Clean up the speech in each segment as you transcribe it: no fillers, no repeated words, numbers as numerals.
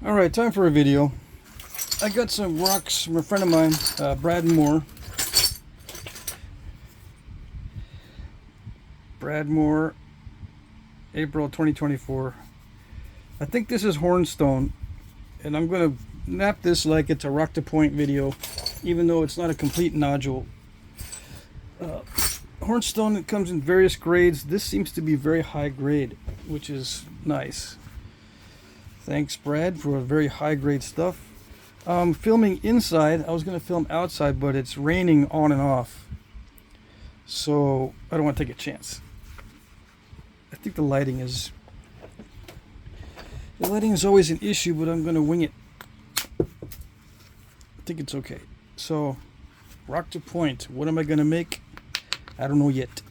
Alright, time for a video. I got some rocks from a friend of mine, Brad Moore. April 2024. I think this is Hornstone, and I'm going to nap this like it's a rock to point video, even though it's not a complete nodule. Hornstone, it comes in various grades. This seems to be very high grade, which is nice. Thanks, Brad, for very high grade stuff. Filming inside. I was going to film outside, but it's raining on and off, so I don't want to take a chance. I think the lighting is always an issue, but I'm going to wing it. I think it's okay. So, rock to point. What am I going to make? I don't know yet.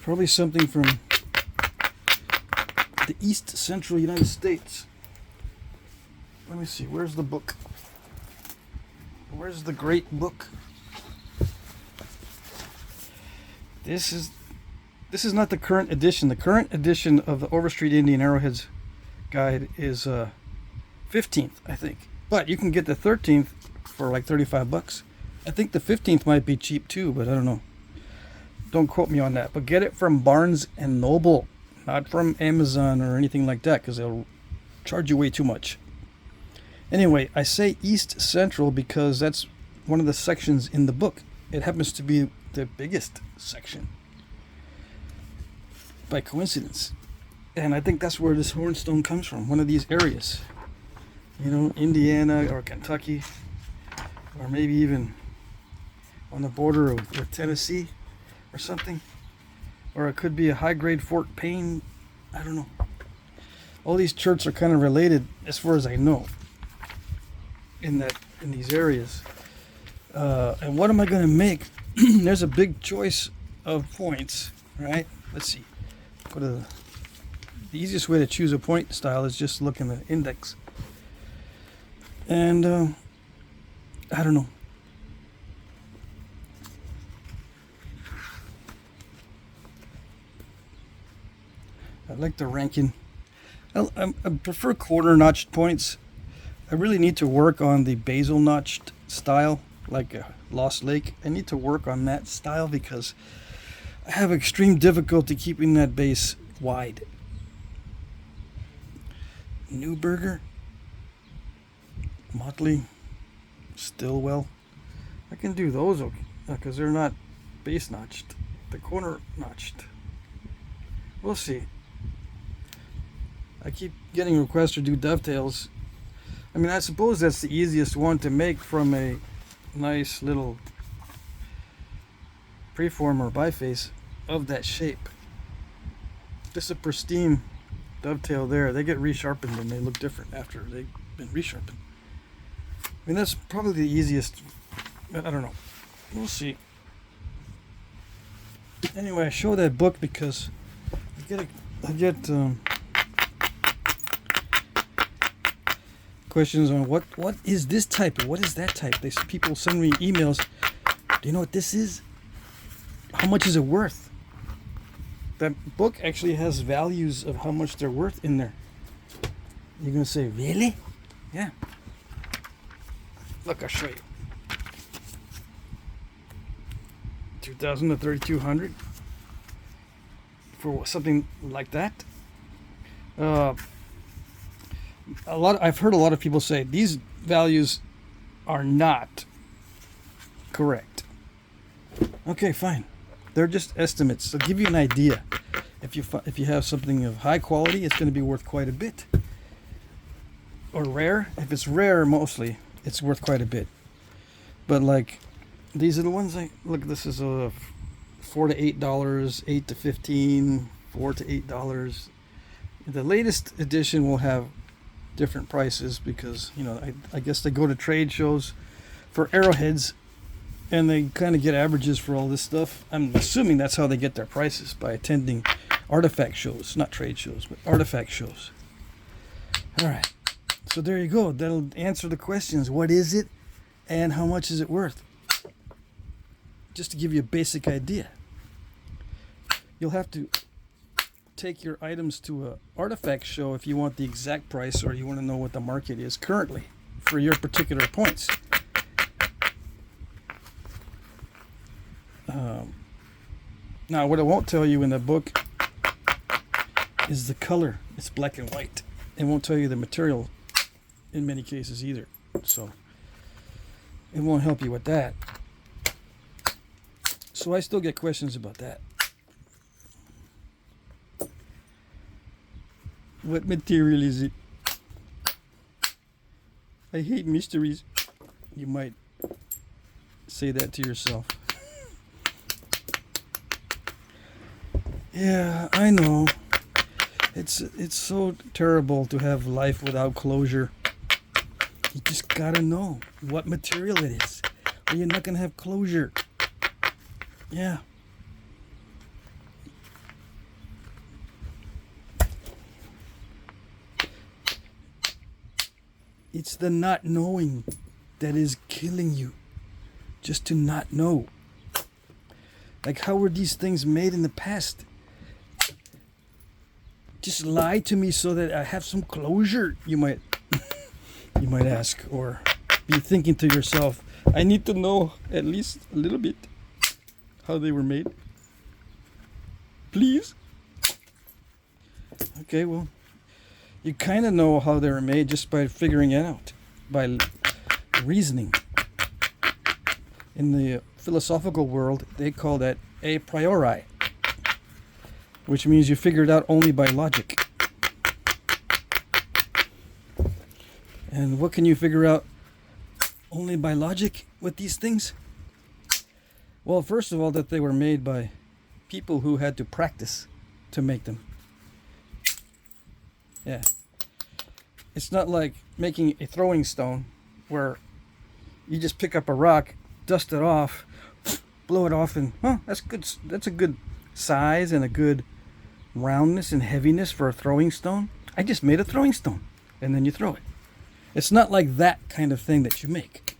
Probably something from the East Central United States. Let me see. Where's the book? Where's the great book? This is not the current edition. The current edition of the Overstreet Indian Arrowheads guide is 15th, I think. But you can get the 13th for like 35 bucks. I think the 15th might be cheap too, but I don't know. Don't quote me on that. But get it from Barnes and Noble, not from Amazon or anything like that, because they'll charge you way too much. Anyway, I say East Central because that's one of the sections in the book. It happens to be the biggest section by coincidence. And I think that's where this Hornstone comes from, one of these areas. You know, Indiana or Kentucky, or maybe even on the border with Tennessee or something. Or it could be a high-grade Fort Payne. I don't know. All these churches are kind of related, as far as I know, in these areas. And what am I going to make? There's a big choice of points, right? Let's see. Go to the easiest way to choose a point style is just look in the index. And I don't know. I like the ranking. I prefer quarter notched points. I really need to work on the basal notched style, like a Lost Lake. I need to work on that style because I have extreme difficulty keeping that base wide. Newburger, Motley, Stillwell. I can do those okay because they're not base notched. The corner notched. We'll see. I keep getting requests to do dovetails. I mean, I suppose that's the easiest one to make from a nice little preform or biface of that shape. Just a pristine dovetail there. They get resharpened and they look different after they've been resharpened. I mean, that's probably the easiest, but I don't know. We'll see. Anyway, I show that book because I get questions on what is this type or what is that type. People send me emails. Do you know what this is? How much is it worth? That book actually has values of how much they're worth in there. You're gonna say, really? Yeah. Look, I'll show you. 2,000 to 3,200 for something like that. I've heard a lot of people say these values are not correct. Okay, fine. They're just estimates. They'll give you an idea. If you have something of high quality, it's going to be worth quite a bit. Or rare. If it's rare, mostly, it's worth quite a bit. But like these are the ones. Look, this is a $4 to $8, $8 to $15, $4 to $8. The latest edition will have different prices because, you know, I guess they go to trade shows for arrowheads and they kind of get averages for all this stuff. I'm assuming that's how they get their prices, by attending artifact shows, not trade shows, but artifact shows. All right, so there you go. That'll answer the questions. What is it and how much is it worth? Just to give you a basic idea. You'll have to take your items to a artifact show if you want the exact price or you want to know what the market is currently for your particular points. Now, what it won't tell you in the book is the color. It's black and white. It won't tell you the material in many cases either. So it won't help you with that. So I still get questions about that. What material is it? I hate mysteries. You might say that to yourself. Yeah, I know. It's so terrible to have life without closure. You just gotta know what material it is, or you're not gonna have closure. Yeah. It's the not knowing that is killing you. Just to not know. Like, how were these things made in the past? Just lie to me so that I have some closure, you might ask, or be thinking to yourself, I need to know at least a little bit how they were made. Please? Okay, well, you kind of know how they were made just by figuring it out, by reasoning. In the philosophical world, they call that a priori, which means you figure it out only by logic. And what can you figure out only by logic with these things? Well, first of all, that they were made by people who had to practice to make them. Yeah. It's not like making a throwing stone where you just pick up a rock, dust it off, blow it off, and that's good. That's a good size and a good roundness and heaviness for a throwing stone. I just made a throwing stone, and then you throw it. It's not like that kind of thing that you make.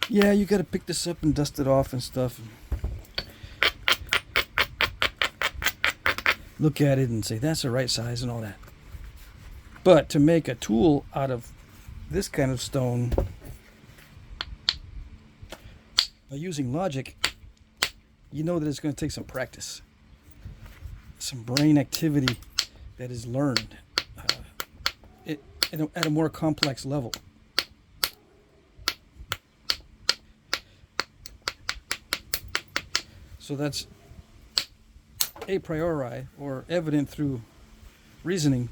Yeah, you got to pick this up and dust it off and stuff. Look at it and say that's the right size and all that. But to make a tool out of this kind of stone by using logic, you know that it's going to take some practice, some brain activity that is learned at a more complex level. So that's a priori, or evident through reasoning.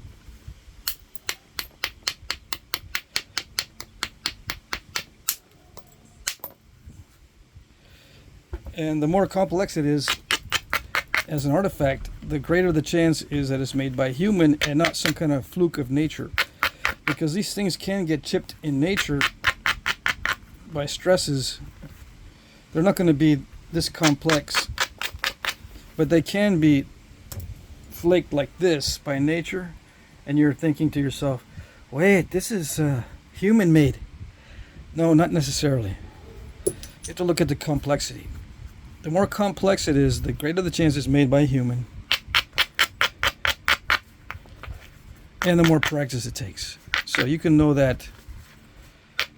And the more complex it is as an artifact, the greater the chance is that it's made by a human and not some kind of fluke of nature. Because these things can get chipped in nature by stresses. They're not going to be this complex, but they can be flaked like this by nature, and you're thinking to yourself, wait, this is human made. No, not necessarily. You have to look at the complexity. The more complex it is, the greater the chance it's made by a human, and the more practice it takes. So you can know that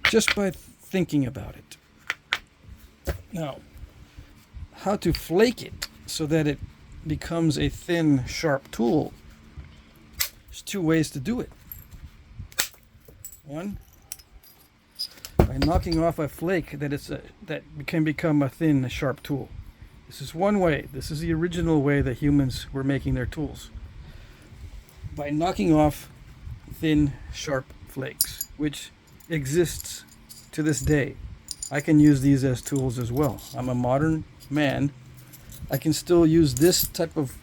just by thinking about it. Now, how to flake it so that it becomes a thin, sharp tool. There's two ways to do it. One, by knocking off a flake that can become a thin, sharp tool. This is one way. This is the original way that humans were making their tools. By knocking off thin, sharp flakes, which exists to this day. I can use these as tools as well. I'm a modern man. I can still use this type of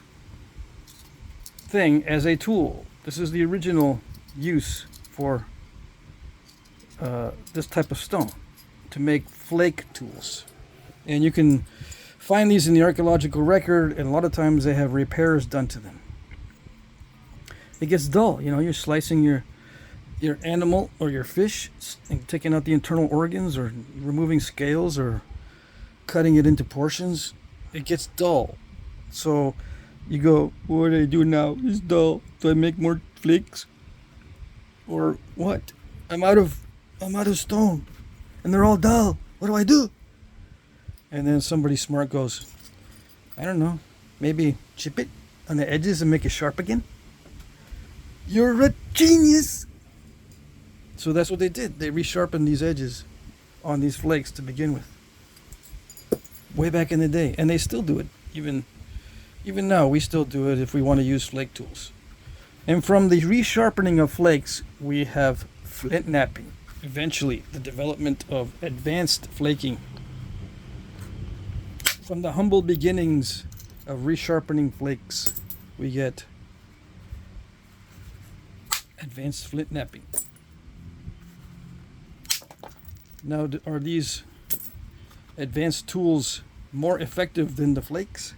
thing as a tool. This is the original use for this type of stone, to make flake tools. And you can find these in the archaeological record, and a lot of times they have repairs done to them. It gets dull, you're slicing your animal or your fish and taking out the internal organs, or removing scales, or cutting it into portions. It gets dull. So You go, what do I do now? It's dull. Do I make more flakes? Or what? I'm out of stone. And they're all dull. What do I do? And then somebody smart goes, I don't know. Maybe chip it on the edges and make it sharp again? You're a genius! So that's what they did. They resharpened these edges on these flakes to begin with. Way back in the day. And they still do it. Even now, we still do it if we want to use flake tools. And from the resharpening of flakes, we have Flintknapping. Eventually, the development of advanced flaking. From the humble beginnings of resharpening flakes, we get advanced Flintknapping. Now, are these advanced tools more effective than the flakes?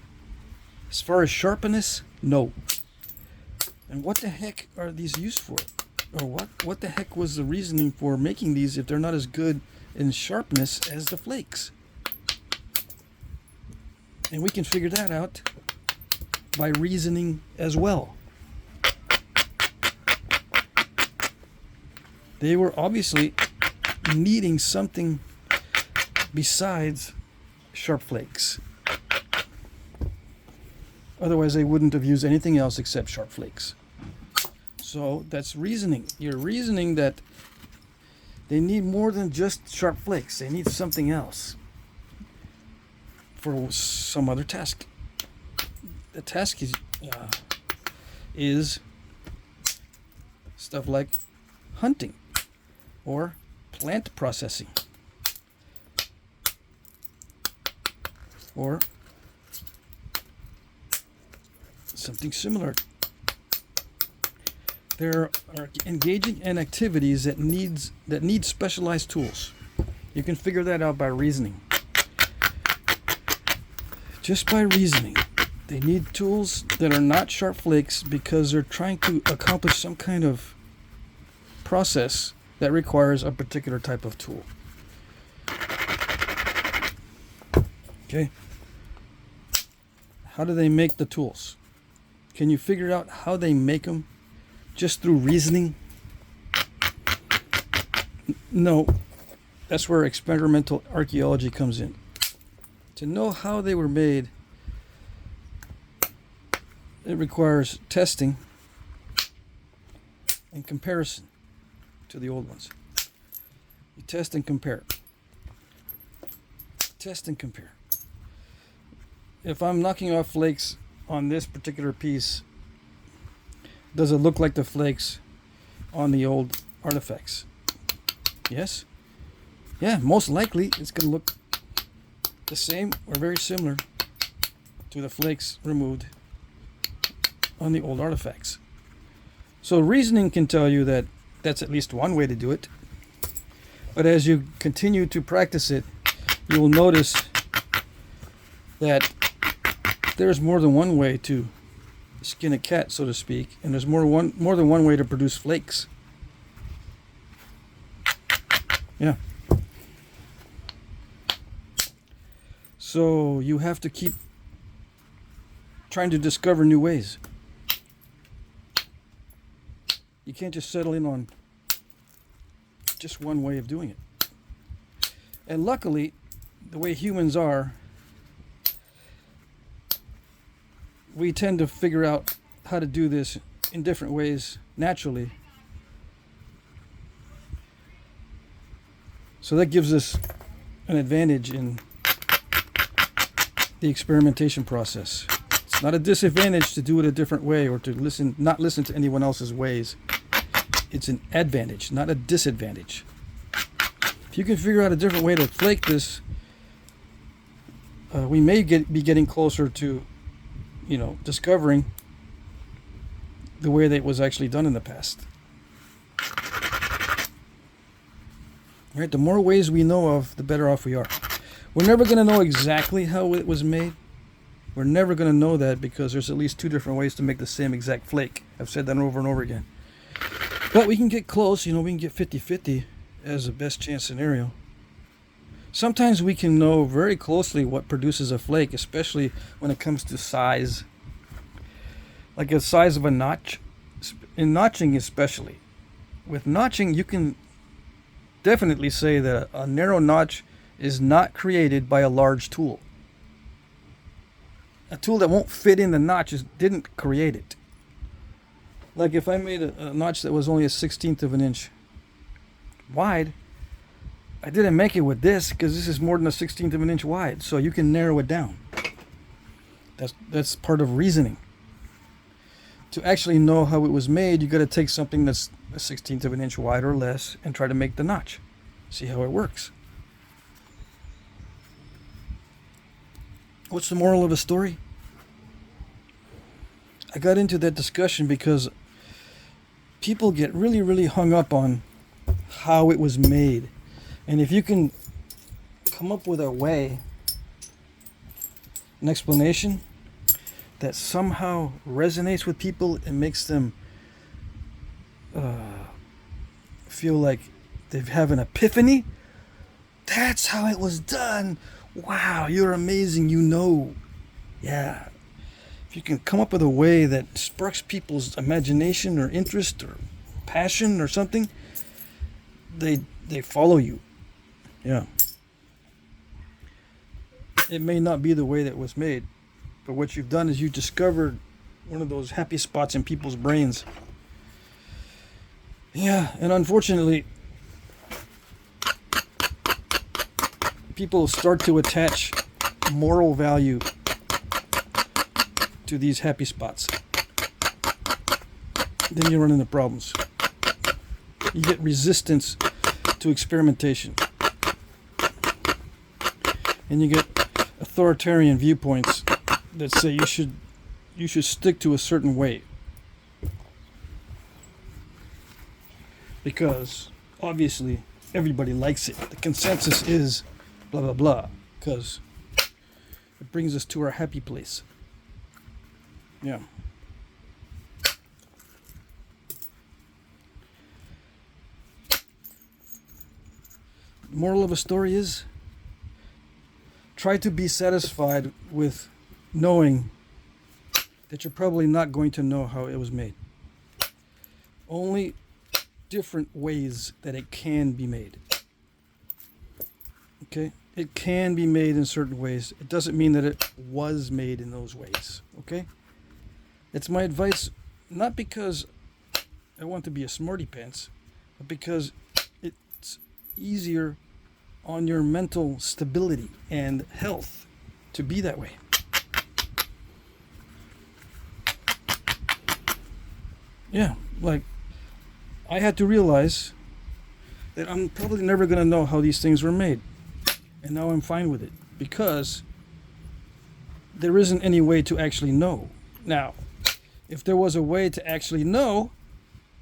As far as sharpness, no. And what the heck are these used for? Or what the heck was the reasoning for making these if they're not as good in sharpness as the flakes? And we can figure that out by reasoning as well. They were obviously needing something besides sharp flakes. Otherwise, they wouldn't have used anything else except sharp flakes. So that's reasoning. You're reasoning that they need more than just sharp flakes. They need something else for some other task. The task is stuff like hunting or plant processing or something similar. There are engaging in activities that need specialized tools. You can figure that out by reasoning. Just by reasoning. They need tools that are not sharp flakes because they're trying to accomplish some kind of process that requires a particular type of tool. Okay. How do they make the tools? Can you figure out how they make them just through reasoning? No. That's where experimental archaeology comes in. To know how they were made, it requires testing and comparison to the old ones. You test and compare. Test and compare. If I'm knocking off flakes on this particular piece, does it look like the flakes on the old artifacts? Yes? Yeah, most likely it's going to look the same or very similar to the flakes removed on the old artifacts. So reasoning can tell you that that's at least one way to do it. But as you continue to practice it, you will notice that there's more than one way to skin a cat, so to speak, and there's more than one way to produce flakes. Yeah. So you have to keep trying to discover new ways. You can't just settle in on just one way of doing it. And luckily, the way humans are, we tend to figure out how to do this in different ways naturally. So that gives us an advantage in the experimentation process. It's not a disadvantage to do it a different way or to not listen to anyone else's ways. It's an advantage, not a disadvantage. If you can figure out a different way to flake this, we may be getting closer to, discovering the way that it was actually done in the past. Right? The more ways we know of, the better off we are. We're never going to know exactly how it was made. We're never going to know that because there's at least two different ways to make the same exact flake. I've said that over and over again. But we can get close, we can get 50-50 as a best chance scenario. Sometimes we can know very closely what produces a flake, especially when it comes to size like the size of a notch. In notching especially. With notching, you can definitely say that a narrow notch is not created by a large tool. A tool that won't fit in the notch didn't create it. Like if I made a notch that was only a 1/16 of an inch wide, I didn't make it with this because this is more than a 1/16 of an inch wide, so you can narrow it down. That's part of reasoning. To actually know how it was made, you got to take something that's a 1/16 of an inch wide or less and try to make the notch. See how it works. What's the moral of the story? I got into that discussion because people get really, really hung up on how it was made. And if you can come up with a way, an explanation that somehow resonates with people and makes them feel like they have an epiphany, that's how it was done. Wow, you're amazing, you know. Yeah. If you can come up with a way that sparks people's imagination or interest or passion or something, they follow you. Yeah. It may not be the way that was made, but what you've done is you discovered one of those happy spots in people's brains. Yeah, and unfortunately, people start to attach moral value to these happy spots. Then you run into problems. You get resistance to experimentation. And you get authoritarian viewpoints that say you should stick to a certain way. Because obviously everybody likes it. The consensus is blah blah blah, because it brings us to our happy place. Yeah. The moral of the story is, try to be satisfied with knowing that you're probably not going to know how it was made. Only different ways that it can be made. Okay? It can be made in certain ways. It doesn't mean that it was made in those ways. Okay? It's my advice, not because I want to be a smarty pants, but because it's easier on your mental stability and health to be that way. Yeah, like I had to realize that I'm probably never going to know how these things were made. And now I'm fine with it because there isn't any way to actually know. Now, if there was a way to actually know,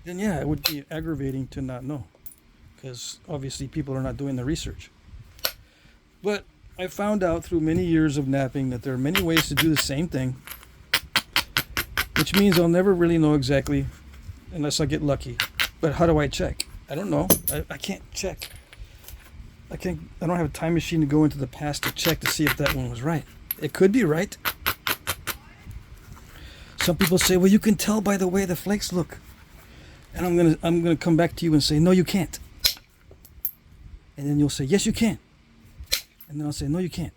then yeah, it would be aggravating to not know, because obviously people are not doing the research. But I found out through many years of napping that there are many ways to do the same thing, which means I'll never really know exactly unless I get lucky. But how do I check? I don't know. I can't check. I don't have a time machine to go into the past to check to see if that one was right. It could be right. Some people say, well, you can tell by the way the flakes look. And I'm gonna come back to you and say, no, you can't. And then you'll say, yes, you can. And then I'll say, no, you can't.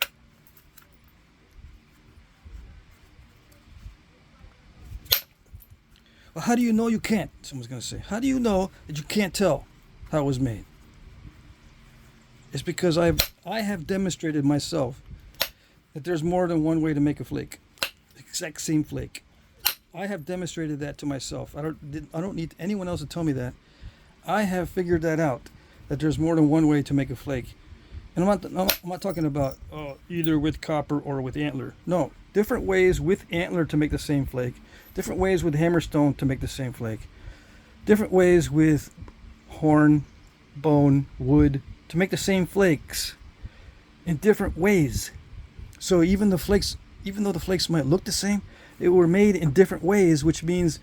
Well, how do you know you can't? Someone's gonna say, how do you know that you can't tell how it was made? It's because I have demonstrated myself that there's more than one way to make a flake. The exact same flake. I have demonstrated that to myself. I don't need anyone else to tell me that. I have figured that out, that there's more than one way to make a flake. And I'm not talking about either with copper or with antler. No, different ways with antler to make the same flake. Different ways with hammerstone to make the same flake. Different ways with horn, bone, wood to make the same flakes. In different ways. So even though the flakes might look the same, it were made in different ways, which means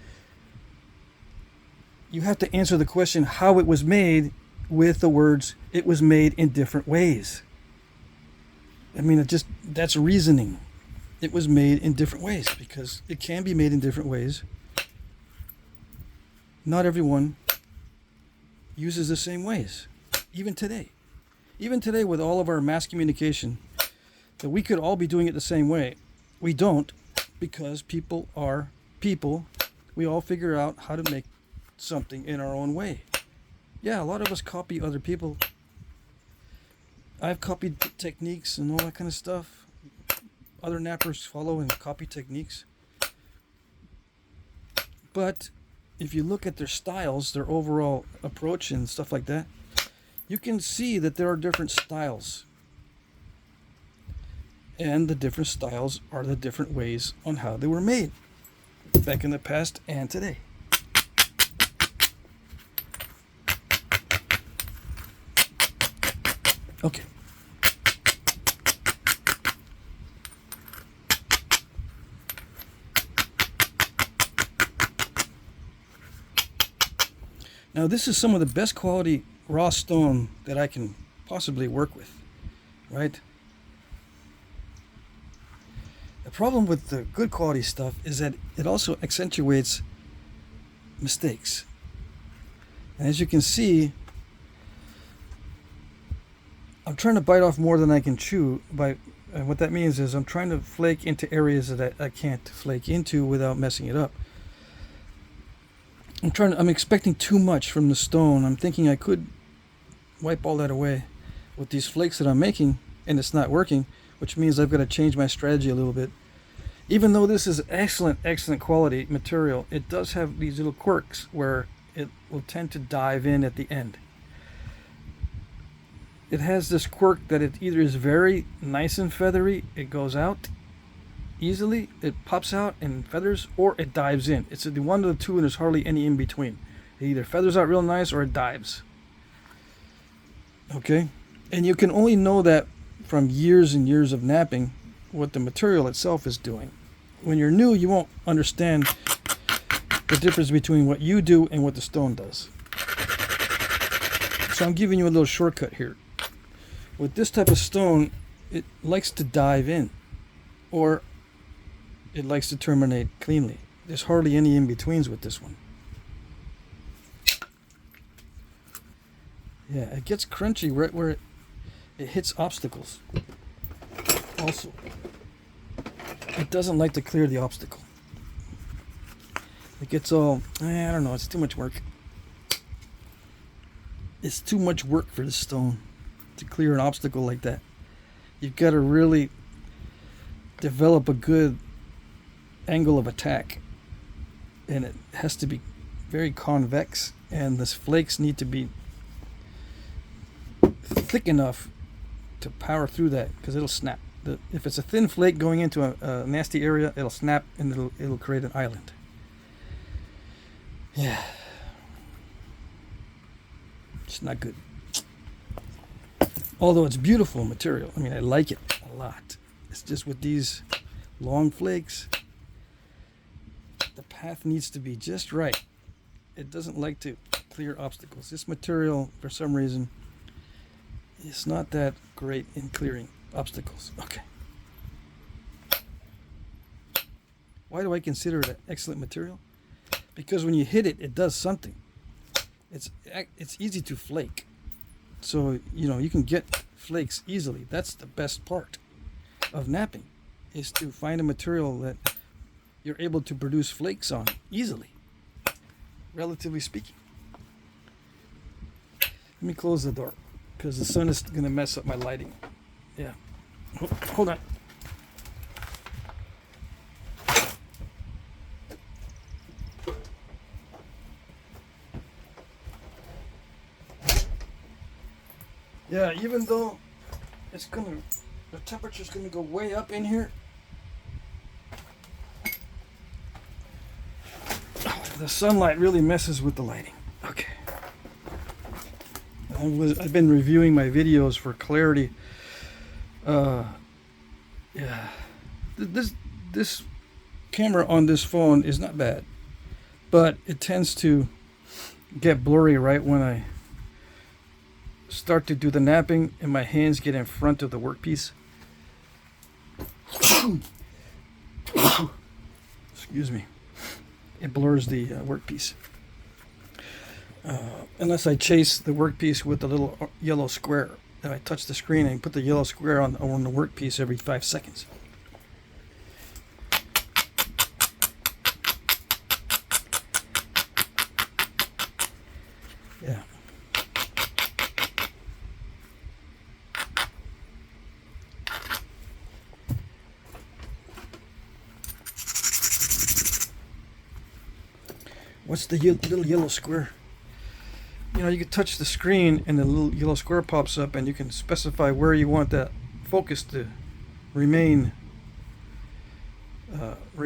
you have to answer the question how it was made with the words, it was made in different ways. I mean, that's reasoning. It was made in different ways because it can be made in different ways. not everyone uses the same ways. Even today with all of our mass communication, that we could all be doing it the same way. We don't, because people are people. We all figure out how to make something in our own way. Yeah, a lot of us copy other people. I've copied techniques and all that kind of stuff. Other knappers follow and copy techniques. But if you look at their styles, their overall approach and stuff like that, you can see that there are different styles. And the different styles are the different ways on how they were made back in the past and today. Okay. Now this is some of the best quality raw stone that I can possibly work with, right? The problem with the good quality stuff is that it also accentuates mistakes. And as you can see, I'm trying to bite off more than I can chew. And what that means is I'm trying to flake into areas that I can't flake into without messing it up. I'm expecting too much from the stone. I'm thinking I could wipe all that away with these flakes that I'm making, and it's not working, which means I've got to change my strategy a little bit. Even though this is excellent quality material, it does have these little quirks where it will tend to dive in at the end. It has this quirk that it either is very nice and feathery, it goes out easily, it pops out and feathers, or it dives in. It's the one of the two, and there's hardly any in between. It either feathers out real nice or it dives. Okay? And you can only know that from years and years of knapping what the material itself is doing. When you're new, you won't understand the difference between what you do and what the stone does. So I'm giving you a little shortcut here. With this type of stone, it likes to dive in, or it likes to terminate cleanly. There's hardly any in-betweens with this one. Yeah, it gets crunchy right where it hits obstacles. Also, it doesn't like to clear the obstacle. It gets all, I don't know, it's too much work. It's too much work for this stone to clear an obstacle like that. You've got to really develop a good angle of attack, and it has to be very convex, and the flakes need to be thick enough to power through that, because it'll snap. If it's a thin flake going into a nasty area, it'll snap and it'll create an island. Yeah, it's not good. Although it's beautiful material. I mean, I like it a lot. It's just with these long flakes, the path needs to be just right. It doesn't like to clear obstacles. This material, for some reason, is not that great in clearing obstacles. Okay. Why do I consider it an excellent material? Because when you hit it, it does something. It's easy to flake. So, you can get flakes easily. That's the best part of knapping, is to find a material that you're able to produce flakes on easily, relatively speaking. Let me close the door, because the sun is going to mess up my lighting. Yeah. Hold on. Yeah, even though the temperature's gonna go way up in here, the sunlight really messes with the lighting. Okay. I've been reviewing my videos for clarity. Yeah. This camera on this phone is not bad, but it tends to get blurry right when I start to do the knapping and my hands get in front of the workpiece. Excuse me. It blurs the workpiece. Unless I chase the workpiece with the little yellow square. Then I touch the screen and put the yellow square on the workpiece every 5 seconds. Yeah. What's the little yellow square? You know, you can touch the screen and the little yellow square pops up, and you can specify where you want that focus to remain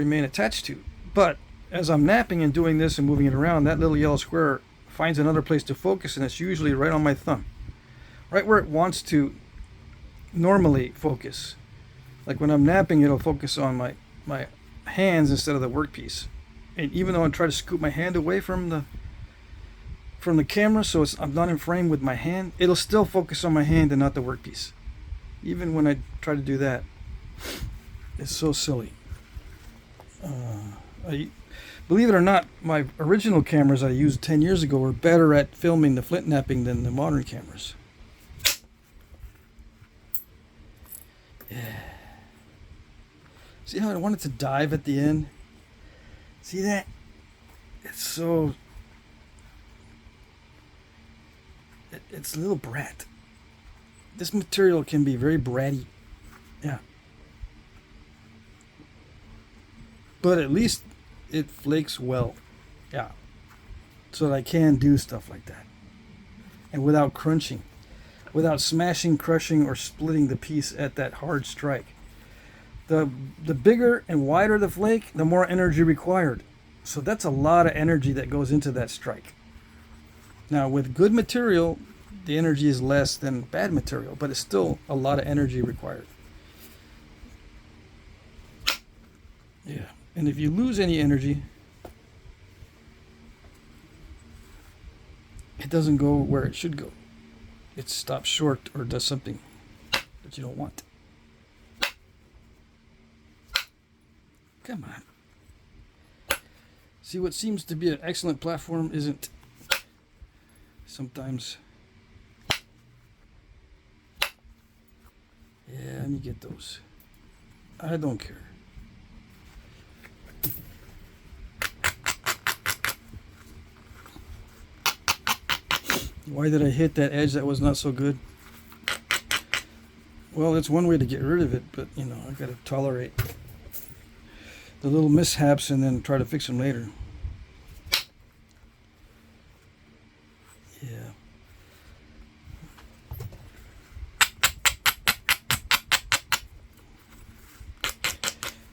attached to. But as I'm napping and doing this and moving it around, that little yellow square finds another place to focus, and it's usually right on my thumb, right where it wants to normally focus. Like when I'm napping, it'll focus on my hands instead of the workpiece. And even though I try to scoop my hand away from the camera, so I'm not in frame with my hand, it'll still focus on my hand and not the workpiece. Even when I try to do that, it's so silly. Believe it or not, my original cameras I used 10 years ago were better at filming the Flintknapping than the modern cameras. Yeah. See how I wanted to dive at the end? See that? It's so... It's a little brat. This material can be very bratty. Yeah. But at least it flakes well. Yeah. So that I can do stuff like that. And without crunching. Without smashing, crushing, or splitting the piece at that hard strike. The bigger and wider the flake, the more energy required. So that's a lot of energy that goes into that strike. Now with good material, the energy is less than bad material, but it's still a lot of energy required. Yeah, and if you lose any energy, it doesn't go where it should go. It stops short or does something that you don't want. Come on. See, what seems to be an excellent platform isn't. Sometimes. Yeah, let me get those. I don't care. Why did I hit that edge that was not so good? Well, it's one way to get rid of it, but you know, I gotta tolerate the little mishaps and then try to fix them later. Yeah.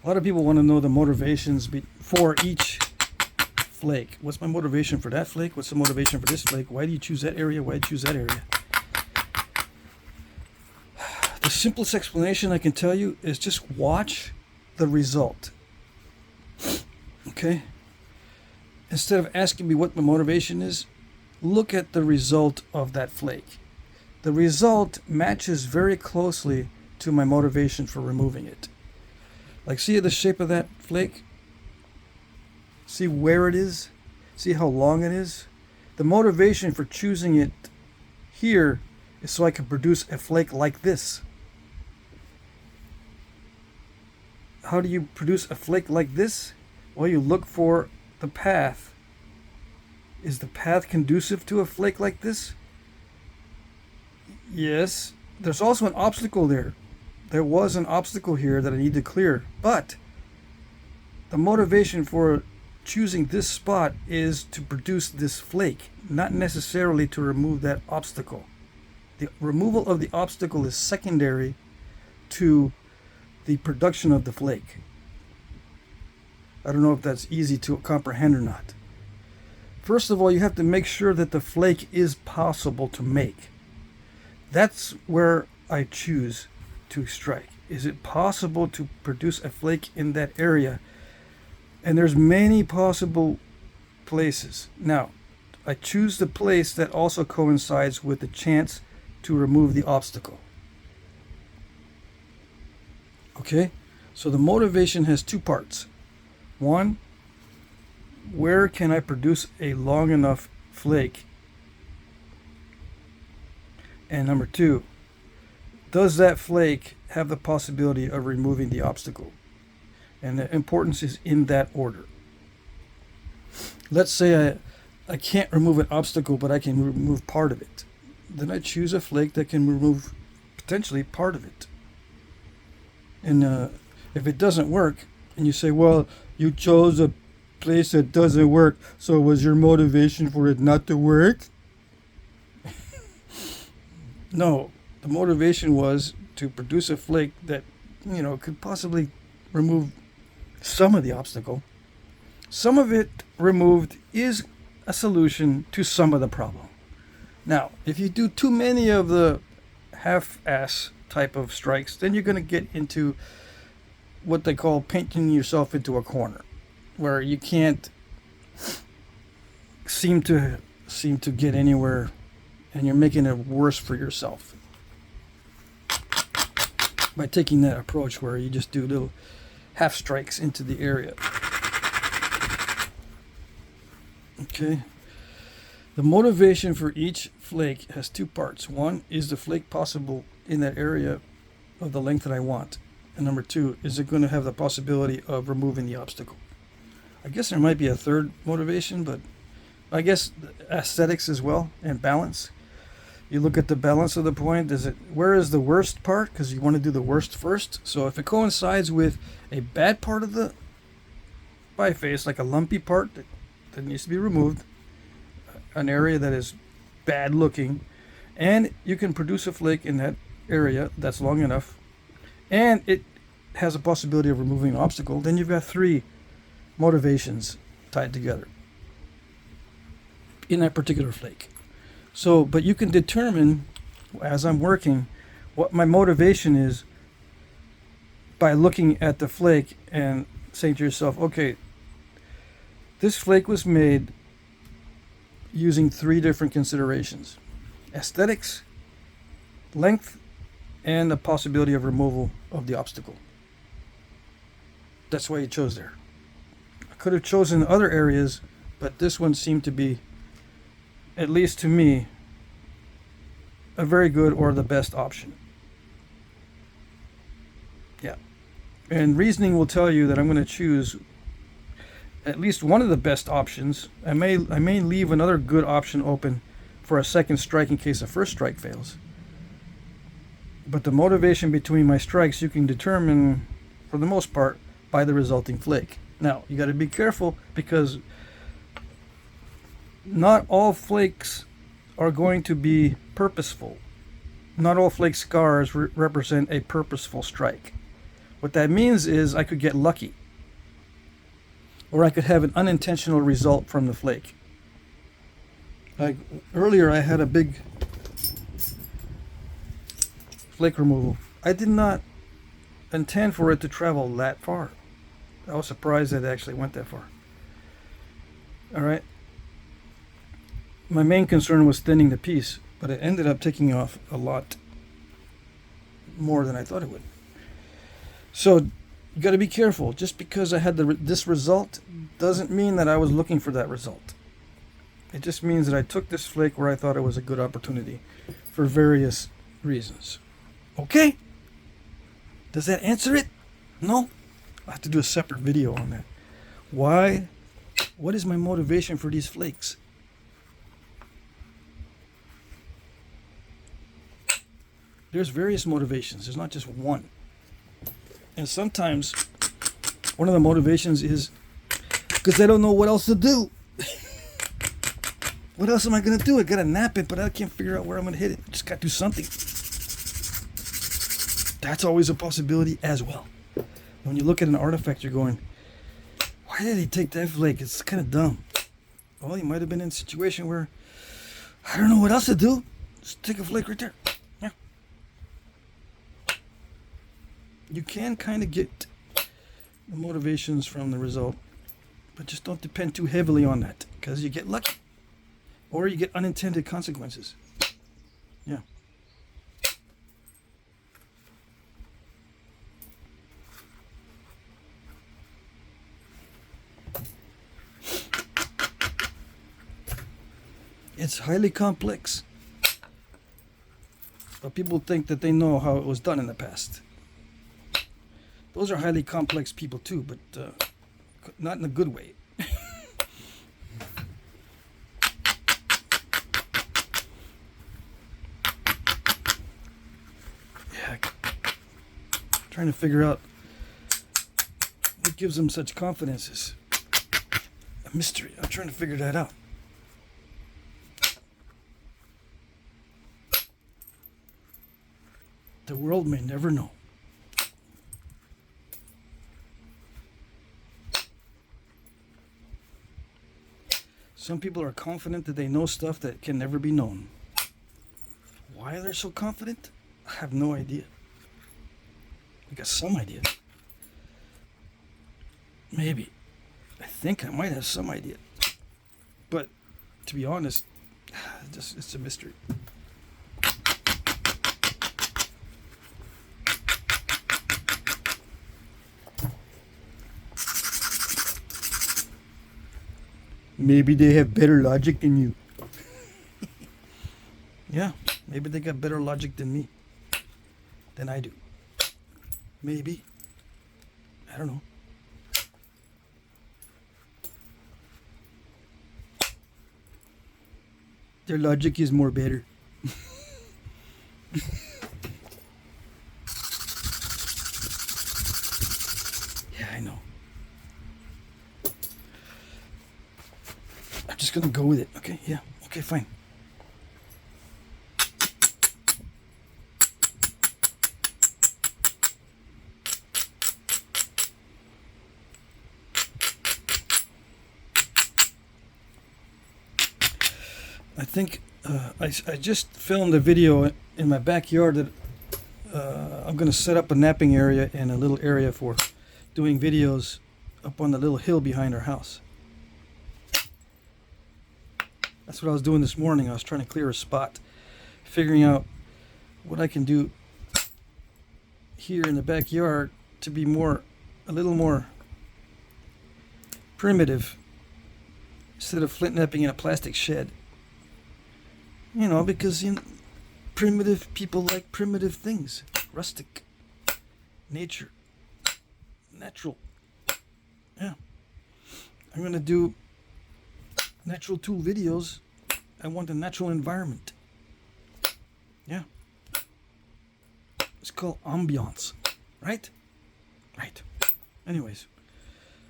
A lot of people want to know the motivations for each flake. What's my motivation for that flake? What's the motivation for this flake? Why do you choose that area? Why do you choose that area? The simplest explanation I can tell you is just watch the result. Okay? Instead of asking me what my motivation is, look at the result of that flake. The result matches very closely to my motivation for removing it. Like, see the shape of that flake? See where it is? See how long it is? The motivation for choosing it here is so I can produce a flake like this. How do you produce a flake like this? Well, you look for the path. Is the path conducive to a flake like this? Yes. There's also an obstacle there. There was an obstacle here that I need to clear, but the motivation for choosing this spot is to produce this flake, not necessarily to remove that obstacle. The removal of the obstacle is secondary to the production of the flake. I don't know if that's easy to comprehend or not. First of all, you have to make sure that the flake is possible to make. That's where I choose to strike. Is it possible to produce a flake in that area? And there's many possible places. Now, I choose the place that also coincides with the chance to remove the obstacle. Okay? So the motivation has two parts. One, where can I produce a long enough flake And number two, does that flake have the possibility of removing the obstacle? And the importance is in that order. Let's say I can't remove an obstacle, but I can remove part of it. Then I choose a flake that can remove potentially part of it. And if it doesn't work, and you say, well, you chose a place that doesn't work, so was your motivation for it not to work? No, the motivation was to produce a flake that, could possibly remove some of the obstacle. Some of it removed is a solution to some of the problem. Now, if you do too many of the half-ass type of strikes, then you're going to get into what they call painting yourself into a corner, where you can't seem to get anywhere, and you're making it worse for yourself by taking that approach where you just do little half strikes into the area. Okay. The motivation for each flake has two parts. One, is the flake possible in that area of the length that I want? And number two, is it going to have the possibility of removing the obstacle? I guess there might be a third motivation, but I guess aesthetics as well, and balance. You look at the balance of the point. Where is the worst part? Because you want to do the worst first. So if it coincides with a bad part of the biface, like a lumpy part that needs to be removed, an area that is bad looking, and you can produce a flake in that area that's long enough, and it has a possibility of removing an obstacle, then you've got three motivations tied together in that particular flake. So, but you can determine, as I'm working, what my motivation is by looking at the flake and saying to yourself, okay, this flake was made using three different considerations: aesthetics, length, and the possibility of removal of the obstacle. That's why you chose there. I could have chosen other areas, but this one seemed to be, at least to me, a very good or the best option. Yeah. And reasoning will tell you that I'm going to choose at least one of the best options. I may leave another good option open for a second strike in case the first strike fails. But the motivation between my strikes you can determine, for the most part, by the resulting flake. Now, you got to be careful, because not all flakes are going to be purposeful. Not all flake scars represent a purposeful strike. What that means is I could get lucky, or I could have an unintentional result from the flake. Like earlier, I had a big flake removal. I did not intend for it to travel that far. I was surprised that it actually went that far. All right. My main concern was thinning the piece, but it ended up taking off a lot more than I thought it would. So you got to be careful. Just because I had this result doesn't mean that I was looking for that result. It just means that I took this flake where I thought it was a good opportunity for various reasons. Okay? Does that answer it? No? I'll have to do a separate video on that. Why? What is my motivation for these flakes? There's various motivations. There's not just one. And sometimes one of the motivations is because I don't know what else to do. What else am I going to do? I got to nap it, but I can't figure out where I'm going to hit it. I just got to do something. That's always a possibility as well. When you look at an artifact, you're going, why did he take that flake? It's kind of dumb. Well, he might have been in a situation where, I don't know what else to do. Just take a flake right there. Yeah. You can kind of get the motivations from the result, but just don't depend too heavily on that, because you get lucky. Or you get unintended consequences. Yeah. It's highly complex. But people think that they know how it was done in the past. Those are highly complex people too, but not in a good way. Yeah, trying to figure out what gives them such confidence is a mystery. I'm trying to figure that out. The world may never know. Some people are confident that they know stuff that can never be known. Why they're so confident? I have no idea. I got some idea. Maybe. I think I might have some idea. But to be honest, it's a mystery. Maybe they have better logic than you. Yeah, maybe they got better logic than me. Than I do. Maybe. I don't know. Their logic is more better. Yeah, I know. I'm just gonna go with it. Okay, yeah. Okay, fine. I think I just filmed a video in my backyard that I'm going to set up a napping area and a little area for doing videos up on the little hill behind our house. That's what I was doing this morning. I was trying to clear a spot, figuring out what I can do here in the backyard to be a little more primitive instead of flint-knapping in a plastic shed. You know, because primitive people like primitive things. Rustic. Nature. Natural. Yeah. I'm going to do natural tool videos. I want a natural environment. Yeah. It's called ambiance. Right? Right. Anyways.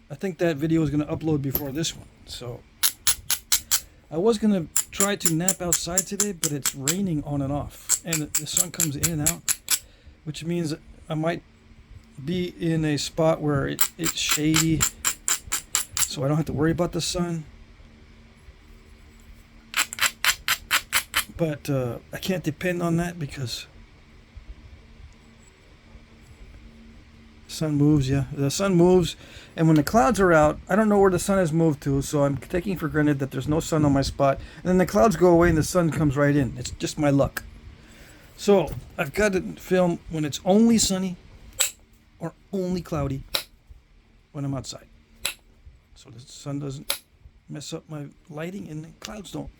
I think that video is going to upload before this one. So I was going to try to nap outside today, but it's raining on and off. And the sun comes in and out, which means I might be in a spot where it's shady, so I don't have to worry about the sun. But I can't depend on that because the sun moves, yeah. The sun moves, and when the clouds are out, I don't know where the sun has moved to, so I'm taking for granted that there's no sun on my spot. And then the clouds go away and the sun comes right in. It's just my luck. So I've got to film when it's only sunny or only cloudy when I'm outside. So the sun doesn't mess up my lighting and the clouds don't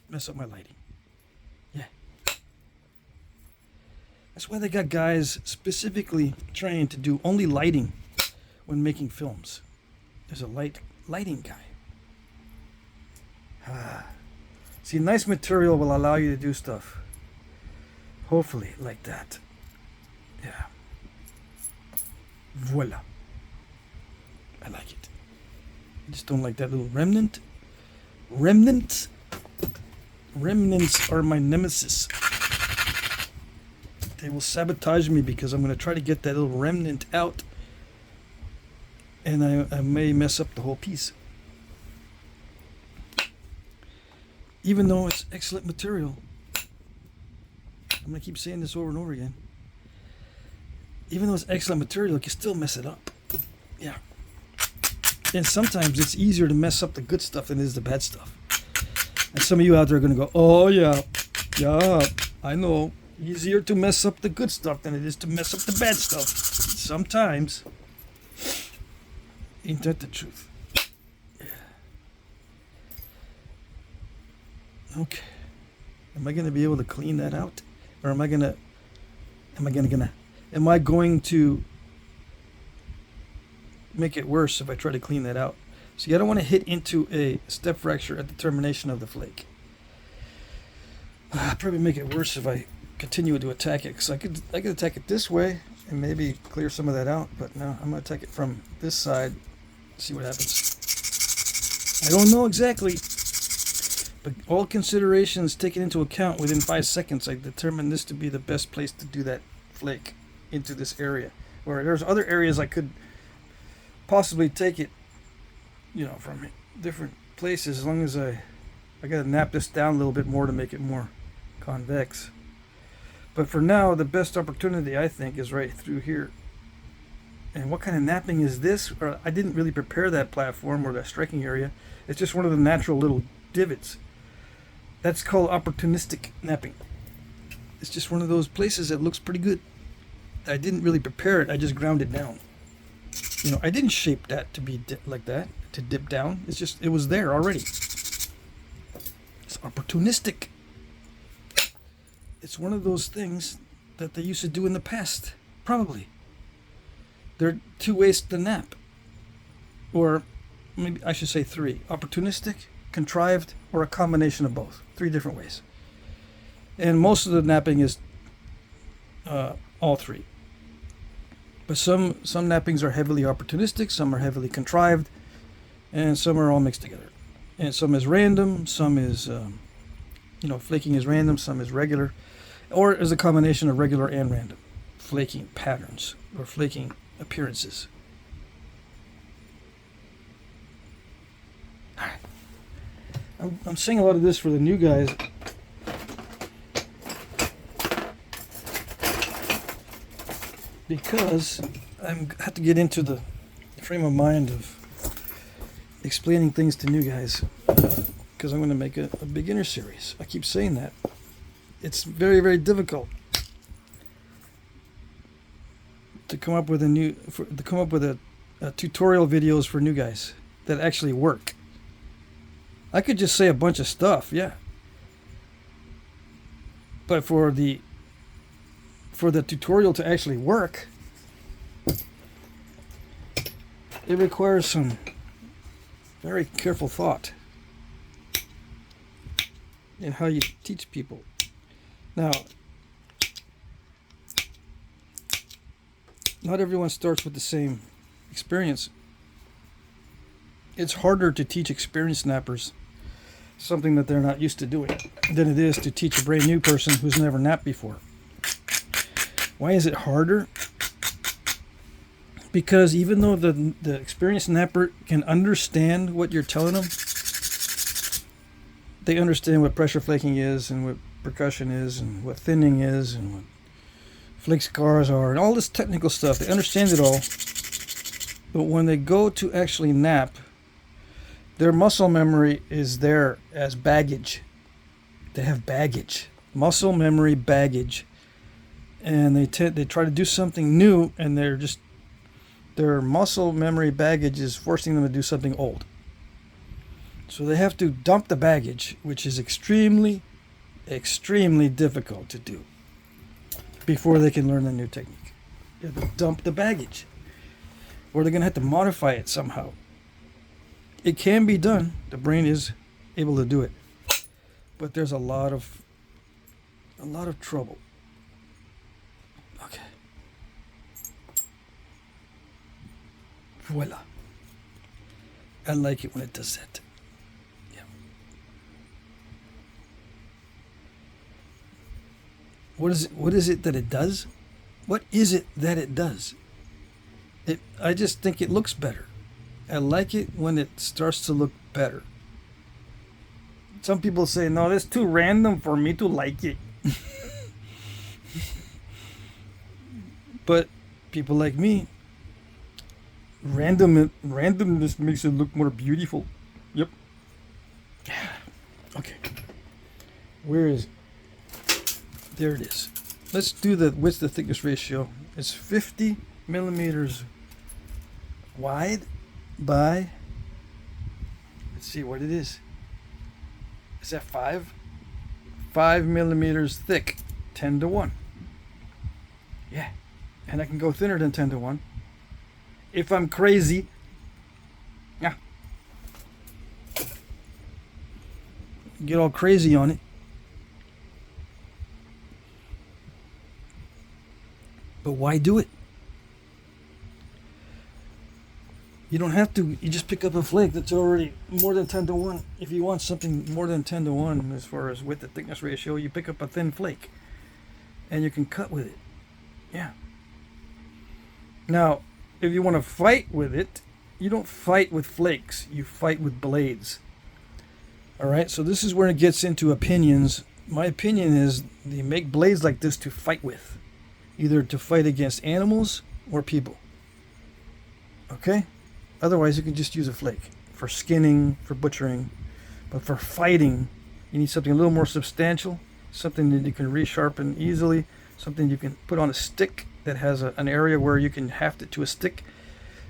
mess up my lighting. Yeah. That's why they got guys specifically trained to do only lighting when making films. There's a lighting guy. See, nice material will allow you to do stuff. Hopefully, like that. Yeah. Voila. I like it. I just don't like that little remnant. Remnants are my nemesis. They will sabotage me because I'm going to try to get that little remnant out. And I may mess up the whole piece. Even though it's excellent material. I'm going to keep saying this over and over again. Even though it's excellent material, you can still mess it up. Yeah. And sometimes it's easier to mess up the good stuff than it is the bad stuff. And some of you out there are going to go, oh yeah, I know. Easier to mess up the good stuff than it is to mess up the bad stuff. Sometimes. Ain't that the truth? Yeah. Okay. Am I going to be able to clean that out? Or am I going to Am I going to make it worse if I try to clean that out? See, I don't want to hit into a step fracture at the termination of the flake. I'll probably make it worse if I continue to attack it, because I could attack it this way and maybe clear some of that out, but no, I'm going to attack it from this side, see what happens. I don't know exactly, but all considerations taken into account, within 5 seconds I determined this to be the best place to do that flake into this area, where there's other areas I could possibly take it, you know, from different places, as long as I gotta nap this down a little bit more to make it more convex. But for now, the best opportunity, I think, is right through here. And what kind of napping is this? I didn't really prepare that platform or that striking area. It's just one of the natural little divots. That's called opportunistic napping. It's just one of those places that looks pretty good. I didn't really prepare it, I just ground it down. You know, I didn't shape that to be like that, to dip down. It's just, it was there already. It's opportunistic. It's one of those things that they used to do in the past, probably. There are 2 ways to nap. Or maybe I should say 3. Opportunistic, contrived, or a combination of both. 3 different ways. And most of the napping is all 3. But some nappings are heavily opportunistic, some are heavily contrived, and some are all mixed together. And some is random, some is, flaking is random, some is regular, or is a combination of regular and random flaking patterns or flaking appearances. All right. I'm saying a lot of this for the new guys. Because I have to get into the frame of mind of explaining things to new guys. Because I'm going to make a beginner series. I keep saying that. It's very, very difficult to come up with a tutorial videos for new guys that actually work. I could just say a bunch of stuff, yeah. But for the tutorial to actually work, it requires some very careful thought in how you teach people. Now, not everyone starts with the same experience. It's harder to teach experienced nappers something that they're not used to doing than it is to teach a brand new person who's never napped before. Why is it harder? Because even though the experienced napper can understand what you're telling them, they understand what pressure flaking is and what percussion is and what thinning is and what flake scars are and all this technical stuff. They understand it all. But when they go to actually nap, their muscle memory is there as baggage. They have baggage. Muscle memory baggage. And they try to do something new, and their muscle memory baggage is forcing them to do something old. So they have to dump the baggage, which is extremely, extremely difficult to do before they can learn a new technique. They have to dump the baggage, or they're going to have to modify it somehow. It can be done. The brain is able to do it, but there's a lot of trouble. Okay. Voila. I like it when it does that. Yeah. What is it that it does? What is it that it does? I just think it looks better. I like it when it starts to look better. Some people say, no, that's too random for me to like it. But people like me, randomness makes it look more beautiful. Yep. Okay. Where is it? There it is. Let's do the width to thickness ratio. It's 50 millimeters wide by, let's see what it is. Is that 5? 5 millimeters thick, 10 to 1. Yeah. And I can go thinner than 10 to 1. If I'm crazy. Yeah. Get all crazy on it. But why do it? You don't have to. You just pick up a flake that's already more than 10 to 1. If you want something more than 10 to 1 as far as width to thickness ratio, you pick up a thin flake. And you can cut with it. Yeah. Now, if you want to fight with it, you don't fight with flakes. You fight with blades. Alright, so this is where it gets into opinions. My opinion is they make blades like this to fight with. Either to fight against animals or people. Okay? Otherwise, you can just use a flake. For skinning, for butchering. But for fighting, you need something a little more substantial. Something that you can resharpen easily. Something you can put on a stick that has an area where you can haft it to a stick.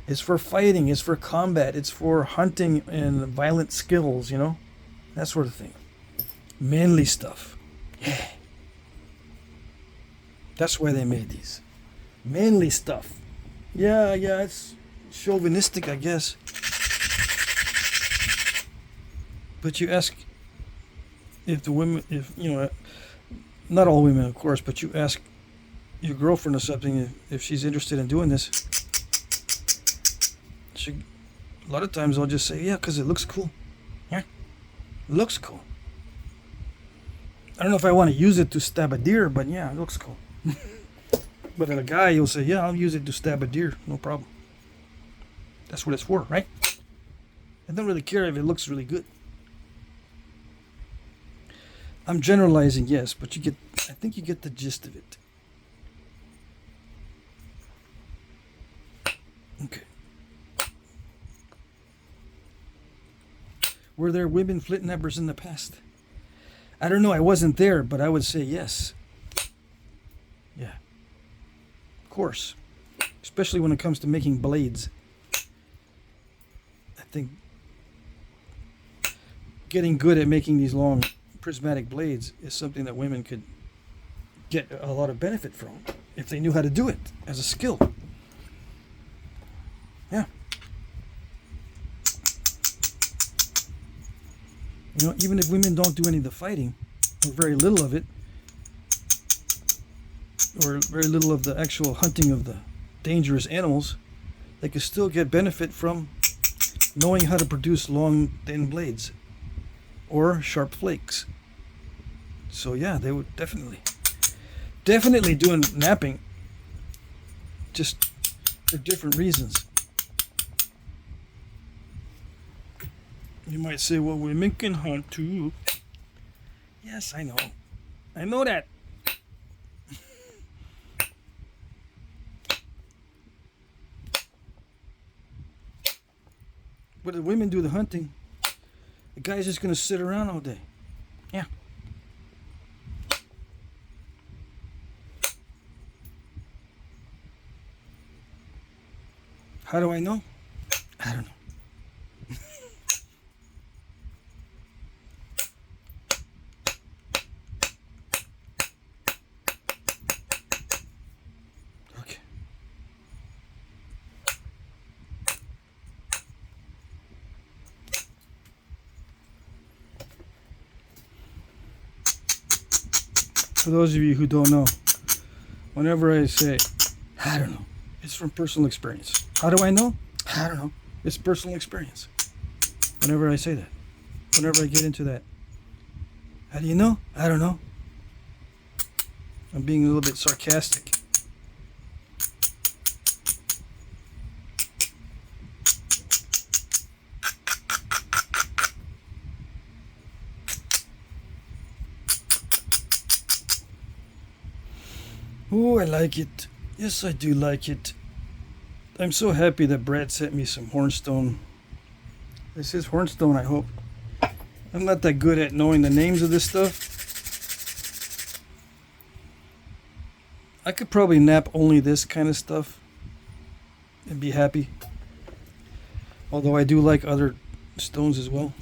It's for fighting. It's for combat. It's for hunting and violent skills, you know? That sort of thing. Manly stuff. Yeah. That's why they made these. Manly stuff. Yeah, it's chauvinistic, I guess. But you ask if the women, if, you know, not all women, of course, but you ask your girlfriend or something if she's interested in doing this. A lot of times I'll just say, yeah, because it looks cool. Yeah, it looks cool. I don't know if I want to use it to stab a deer, but yeah, it looks cool. But a guy, you'll say, yeah, I'll use it to stab a deer, no problem. That's what it's for, right? I don't really care if it looks really good. I'm generalizing, yes, but I think you get the gist of it. Okay. Were there women flint knappers in the past? I don't know, I wasn't there, but I would say yes. Yeah. Of course. Especially when it comes to making blades. I think getting good at making these long prismatic blades is something that women could get a lot of benefit from if they knew how to do it as a skill. Yeah. You know, even if women don't do any of the fighting, or very little of it, or very little of the actual hunting of the dangerous animals, they could still get benefit from knowing how to produce long, thin blades or sharp flakes. So yeah, they would definitely doing knapping, just for different reasons. You might say, well, women can hunt too. Yes, I know. I know that. But the women do the hunting. The guy's just going to sit around all day. Yeah. How do I know? I don't know. Okay. For those of you who don't know, whenever I say, I don't know, it's from personal experience. How do I know? I don't know. It's personal experience. Whenever I say that. Whenever I get into that. How do you know? I don't know. I'm being a little bit sarcastic. Oh, I like it. Yes, I do like it. I'm so happy that Brad sent me some Hornstone. This is Hornstone, I hope. I'm not that good at knowing the names of this stuff. I could probably knap only this kind of stuff and be happy. Although I do like other stones as well.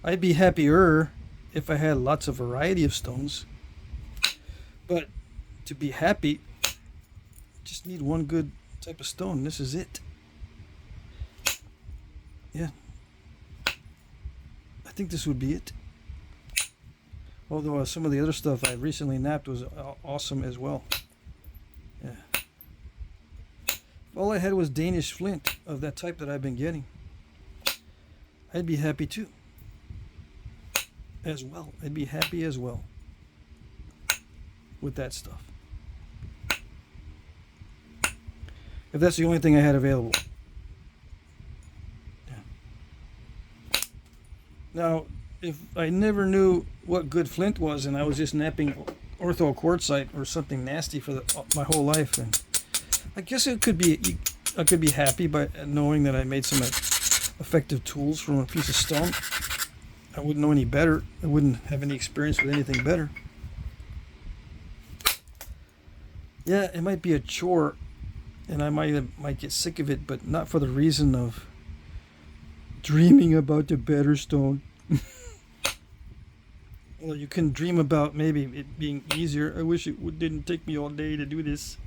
I'd be happier if I had lots of variety of stones. But to be happy, just need one good type of stone. This is it. Yeah. I think this would be it. Although some of the other stuff I recently napped was awesome as well. Yeah. If all I had was Danish flint of that type that I've been getting, I'd be happy too. As well. I'd be happy as well with that stuff. If that's the only thing I had available. Yeah. Now, if I never knew what good flint was and I was just napping ortho quartzite or something nasty for my whole life, and I guess I could be happy by knowing that I made some effective tools from a piece of stone. I wouldn't know any better. I wouldn't have any experience with anything better. Yeah, it might be a chore, and I might get sick of it, but not for the reason of dreaming about the better stone. Well, you can dream about maybe it being easier. I wish it didn't take me all day to do this.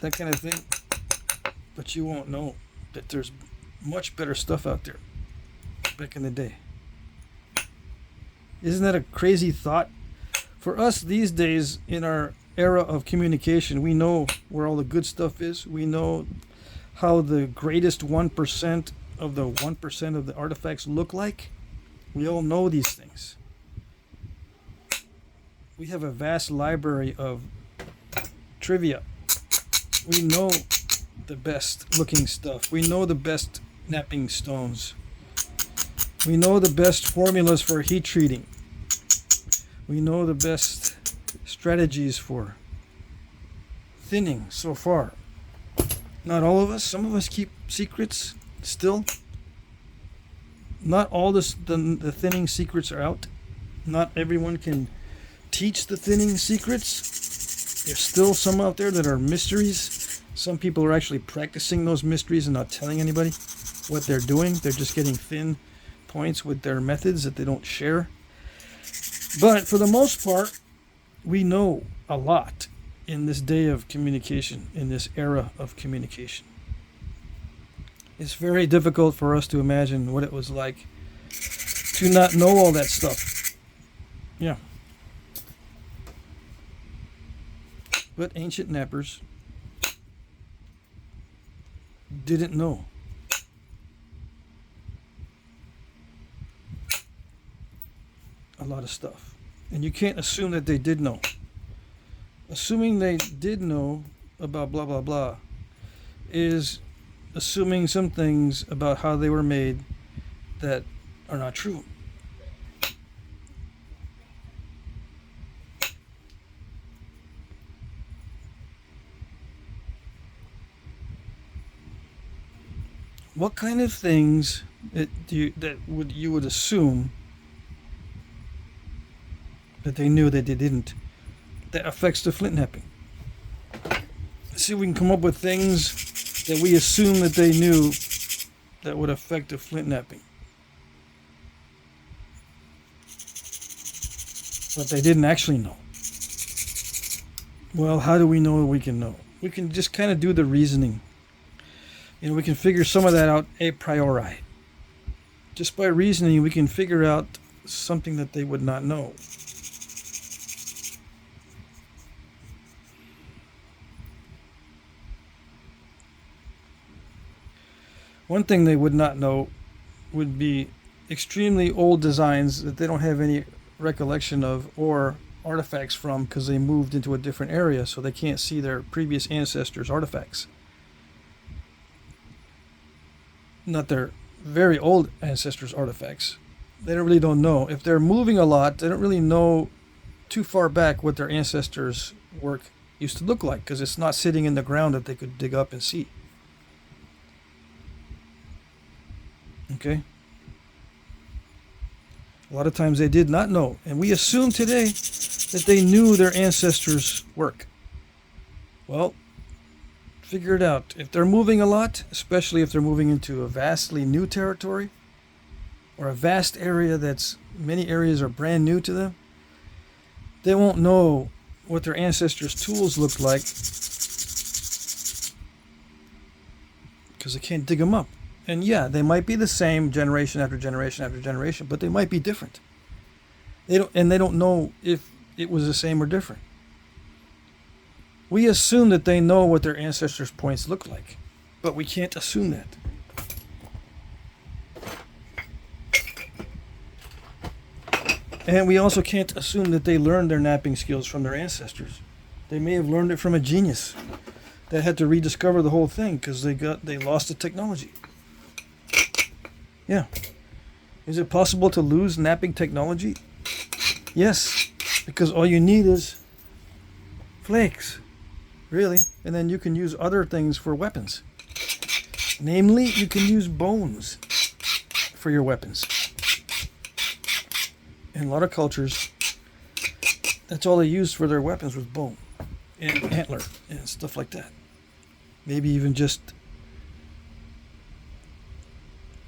That kind of thing. But you won't know that there's much better stuff out there back in the day. Isn't that a crazy thought? For us these days, in our era of communication, we know where all the good stuff is. We know how the greatest 1% of the 1% of the artifacts look like. We all know these things. We have a vast library of trivia. We know the best looking stuff. We know the best knapping stones. We know the best formulas for heat treating. We know the best strategies for thinning so far. Not all of us. Some of us keep secrets still. Not all the thinning secrets are out. Not everyone can teach the thinning secrets. There's still some out there that are mysteries. Some people are actually practicing those mysteries and not telling anybody what they're doing. They're just getting thin points with their methods that they don't share. But for the most part, we know a lot in this day of communication, in this era of communication. It's very difficult for us to imagine what it was like to not know all that stuff. Yeah. But ancient knappers didn't know. A lot of stuff. And you can't assume that they did know. Assuming they did know about blah blah blah is assuming some things about how they were made that are not true. What kind of things you would assume that they knew that they didn't, that affects the Flintknapping? Let's see if we can come up with things that we assume that they knew that would affect the Flintknapping, but they didn't actually know. Well, how do we know we can know? We can just kind of do the reasoning. We can figure some of that out a priori. Just by reasoning, we can figure out something that they would not know. One thing they would not know would be extremely old designs that they don't have any recollection of or artifacts from because they moved into a different area, so they can't see their previous ancestors' artifacts. Not their very old ancestors' artifacts. They don't know. If they're moving a lot, they don't really know too far back what their ancestors' work used to look like because it's not sitting in the ground that they could dig up and see. Okay? A lot of times they did not know. And we assume today that they knew their ancestors' work. Well, figure it out. If they're moving a lot, especially if they're moving into a vastly new territory, or a vast area that's many areas are brand new to them, they won't know what their ancestors' tools looked like because they can't dig them up. And yeah, they might be the same generation after generation after generation, but they might be different. They don't know if it was the same or different. We assume that they know what their ancestors' points look like, but we can't assume that. And we also can't assume that they learned their knapping skills from their ancestors. They may have learned it from a genius that had to rediscover the whole thing because they lost the technology. Yeah. Is it possible to lose knapping technology? Yes, because all you need is flakes, really, and then you can use other things for weapons. Namely, you can use bones for your weapons. In a lot of cultures, that's all they used for their weapons was bone and antler and stuff like that. Maybe even just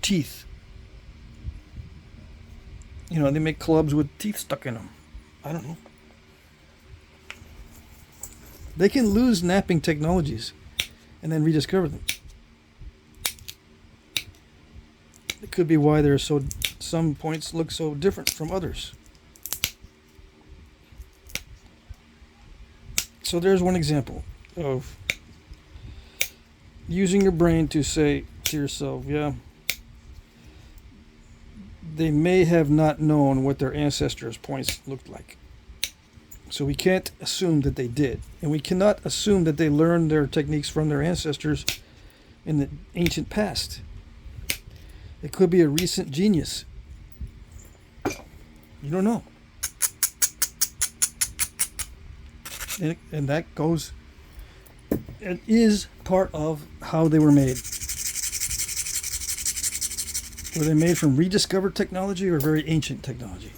teeth. You know, they make clubs with teeth stuck in them. I don't know. They can lose knapping technologies and then rediscover them. It could be why some points look so different from others. So there's one example of using your brain to say to yourself, yeah, they may have not known what their ancestors' points looked like. So we can't assume that they did. And we cannot assume that they learned their techniques from their ancestors in the ancient past. It could be a recent genius. You don't know. And that goes, it is part of how they were made. Were they made from rediscovered technology or very ancient technology?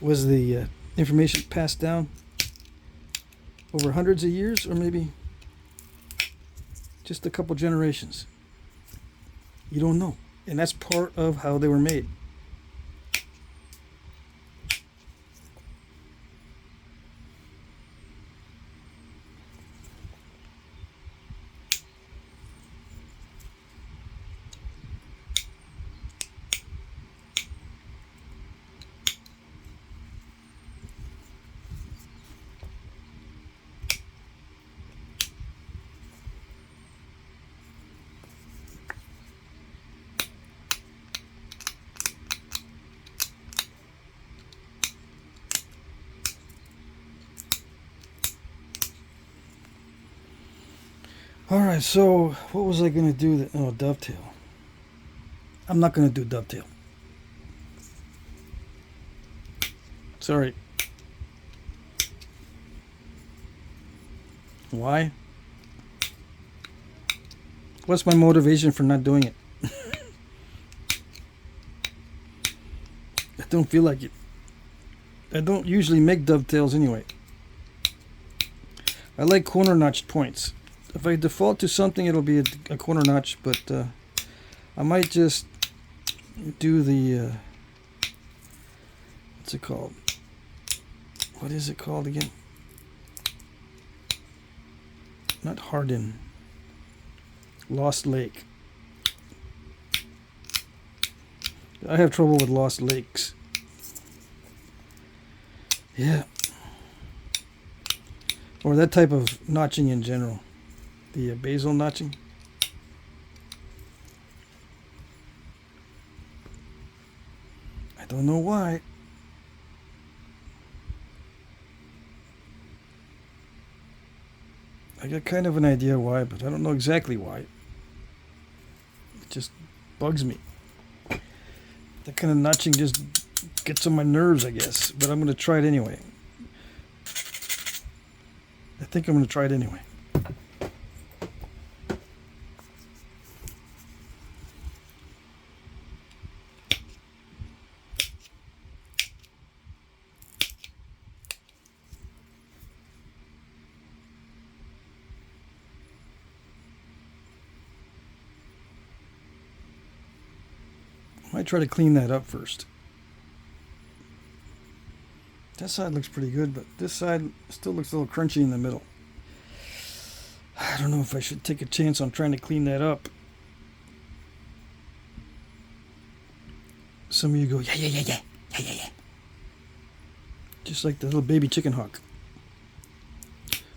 Was the information passed down over hundreds of years or maybe just a couple generations? You don't know. And that's part of how they were made. Alright, so what was I going to do? Oh, dovetail. I'm not going to do dovetail. Sorry. Why? What's my motivation for not doing it? I don't feel like it. I don't usually make dovetails anyway. I like corner notched points. If I default to something, it'll be a corner notch, but I might just do the, what's it called? What is it called again? Not harden. Lost Lake. I have trouble with Lost Lakes. Yeah. Or that type of notching in general. The basal notching. I don't know why. I got kind of an idea why, but I don't know exactly why. It just bugs me. That kind of notching just gets on my nerves, I guess. But I'm going to try it anyway. I think I'm going to try it anyway. Might try to clean that up first. That side looks pretty good, but this side still looks a little crunchy in the middle. I don't know if I should take a chance on trying to clean that up. Some of you go, yeah. Just like the little baby chicken hawk.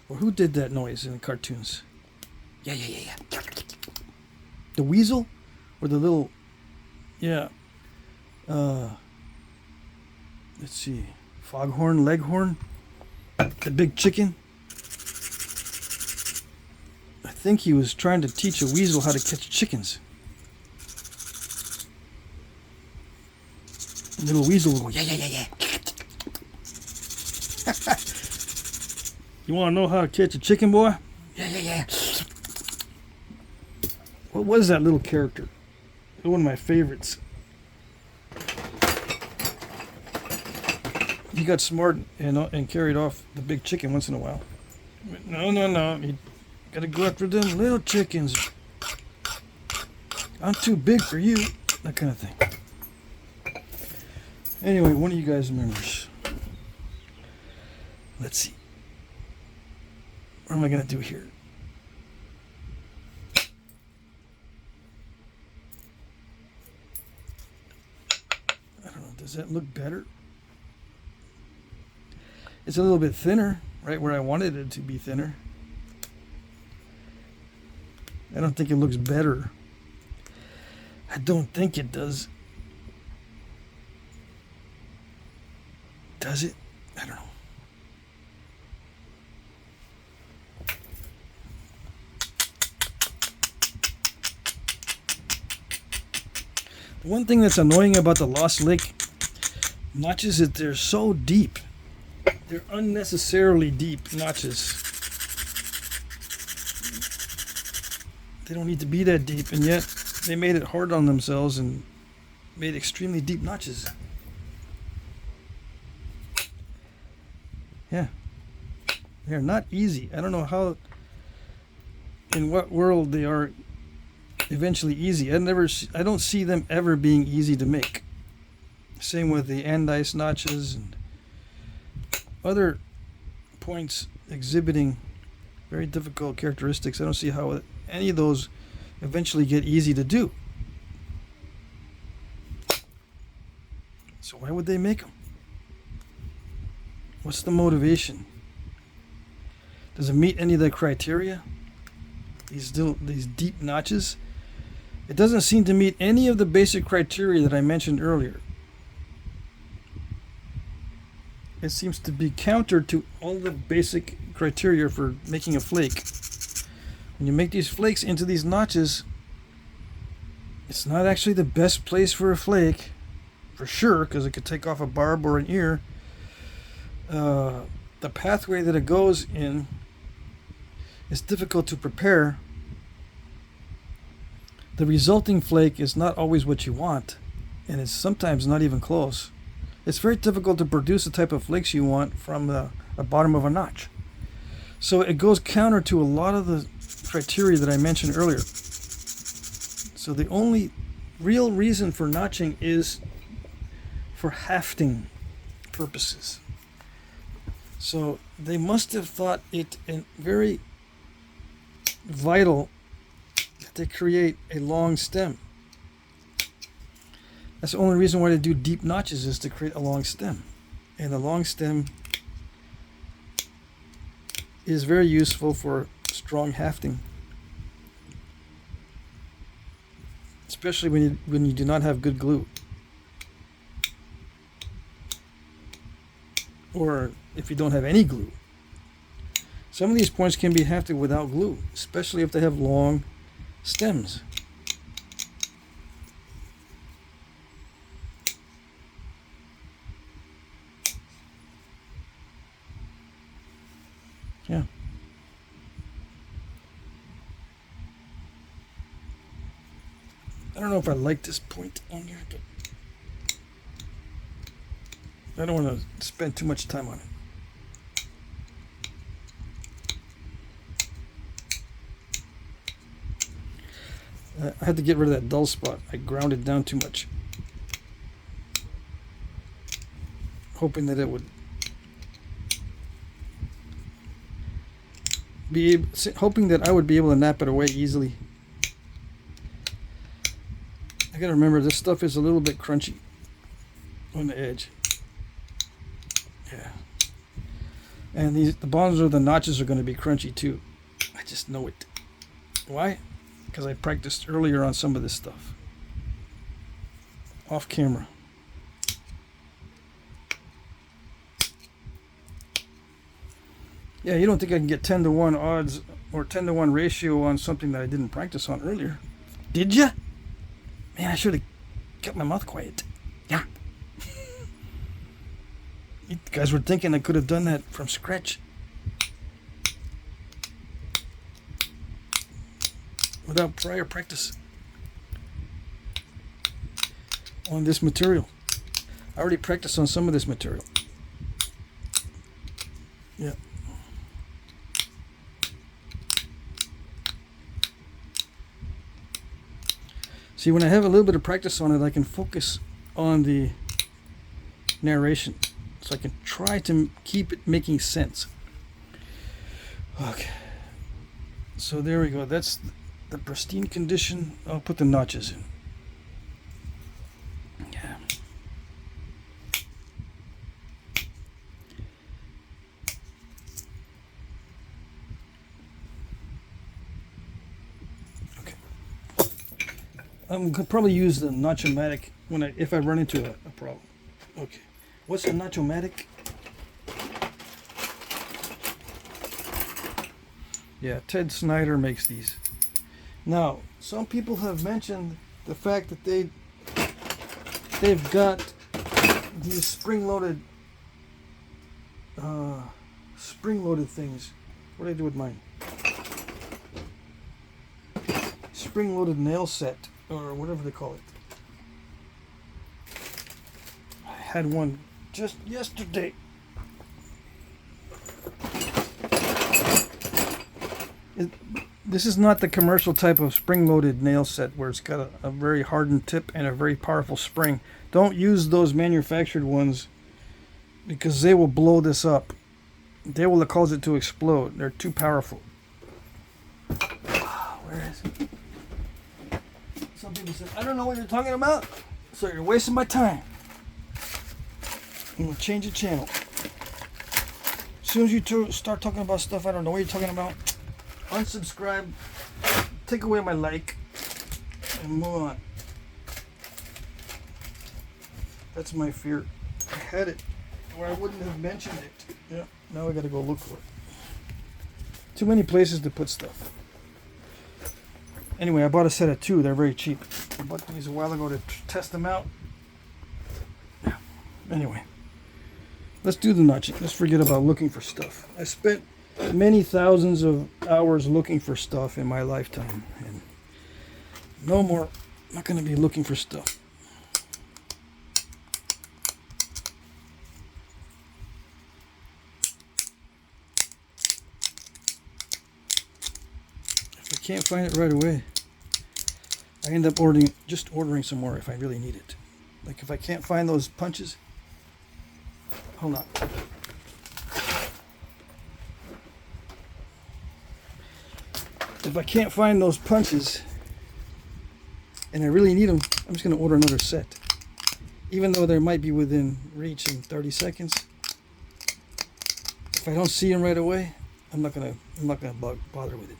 Or who did that noise in the cartoons? Yeah. The weasel? Or the little... Yeah. Let's see. Foghorn, leghorn? The big chicken? I think he was trying to teach a weasel how to catch chickens. The little weasel will go, yeah. You want to know how to catch a chicken, boy? Yeah. What was that little character? One of my favorites. He got smart and carried off the big chicken once in a while. No. You gotta go after them little chickens. I'm too big for you. That kind of thing. Anyway, one of you guys remembers. Let's see. What am I gonna do here? I don't know. Does that look better? It's a little bit thinner, right where I wanted it to be thinner. I don't think it looks better. I don't think it does. Does it? I don't know. The one thing that's annoying about the Lost Lake notches is that they're so deep. They're unnecessarily deep notches. They don't need to be that deep, and yet they made it hard on themselves and made extremely deep notches. Yeah. They're not easy. I don't know how, in what world they are eventually easy. I don't see them ever being easy to make. Same with the andice notches and other points exhibiting very difficult characteristics. I don't see how any of those eventually get easy to do. So why would they make them? What's the motivation? Does it meet any of the criteria? These deep notches? It doesn't seem to meet any of the basic criteria that I mentioned earlier. It seems to be counter to all the basic criteria for making a flake. When you make these flakes into these notches, it's not actually the best place for a flake, for sure, because it could take off a barb or an ear. The pathway that it goes in is difficult to prepare. The resulting flake is not always what you want, and it's sometimes not even close. It's very difficult to produce the type of flakes you want from the bottom of a notch. So it goes counter to a lot of the criteria that I mentioned earlier. So the only real reason for notching is for hafting purposes. So they must have thought it very vital that they create a long stem. That's the only reason why they do deep notches, is to create a long stem. And the long stem is very useful for strong hafting. Especially when you do not have good glue. Or if you don't have any glue. Some of these points can be hafted without glue, especially if they have long stems. Yeah. I don't know if I like this point on here, but I don't want to spend too much time on it. I had to get rid of that dull spot. I ground it down too much. hoping that it would hoping that I would be able to nap it away easily. I gotta remember this stuff is a little bit crunchy on the edge. Yeah. And the bottoms of the notches are going to be crunchy too. I just know it. Why? Because I practiced earlier on some of this stuff. Off camera. Yeah, you don't think I can get 10-to-1 odds or 10-to-1 ratio on something that I didn't practice on earlier? Did ya? Man, I should have kept my mouth quiet. Yeah. You guys were thinking I could have done that from scratch. Without prior practice. On this material. I already practiced on some of this material. Yeah. See, when I have a little bit of practice on it, I can focus on the narration. So I can try to keep it making sense. Okay. So there we go. That's the pristine condition. I'll put the notches in. Yeah. I'm gonna probably use the Notch-O-Matic if I run into a problem. Okay, what's a Notch-O-Matic? Yeah, Ted Snyder makes these. Now, some people have mentioned the fact that they've got these spring-loaded things. What do I do with mine? Spring-loaded nail set. Or whatever they call it. I had one just yesterday. This is not the commercial type of spring-loaded nail set where it's got a very hardened tip and a very powerful spring. Don't use those manufactured ones because they will blow this up. They will cause it to explode. They're too powerful. Where is it? Some people said, I don't know what you're talking about, so you're wasting my time. I'm going to change the channel. As soon as you start talking about stuff I don't know what you're talking about, unsubscribe, take away my like, and move on. That's my fear. I had it where I wouldn't have mentioned it. Yeah, now I got to go look for it. Too many places to put stuff. Anyway, I bought a set of 2. They're very cheap. I bought these a while ago to test them out. Yeah. Anyway, let's do the notching. Let's forget about looking for stuff. I spent many thousands of hours looking for stuff in my lifetime. And no more. I'm not going to be looking for stuff. Can't find it right away. I end up ordering some more if I really need it. Like if I can't find those punches. Hold on. If I can't find those punches and I really need them, I'm just going to order another set. Even though they might be within reach in 30 seconds. If I don't see them right away, I'm not going to bother with it.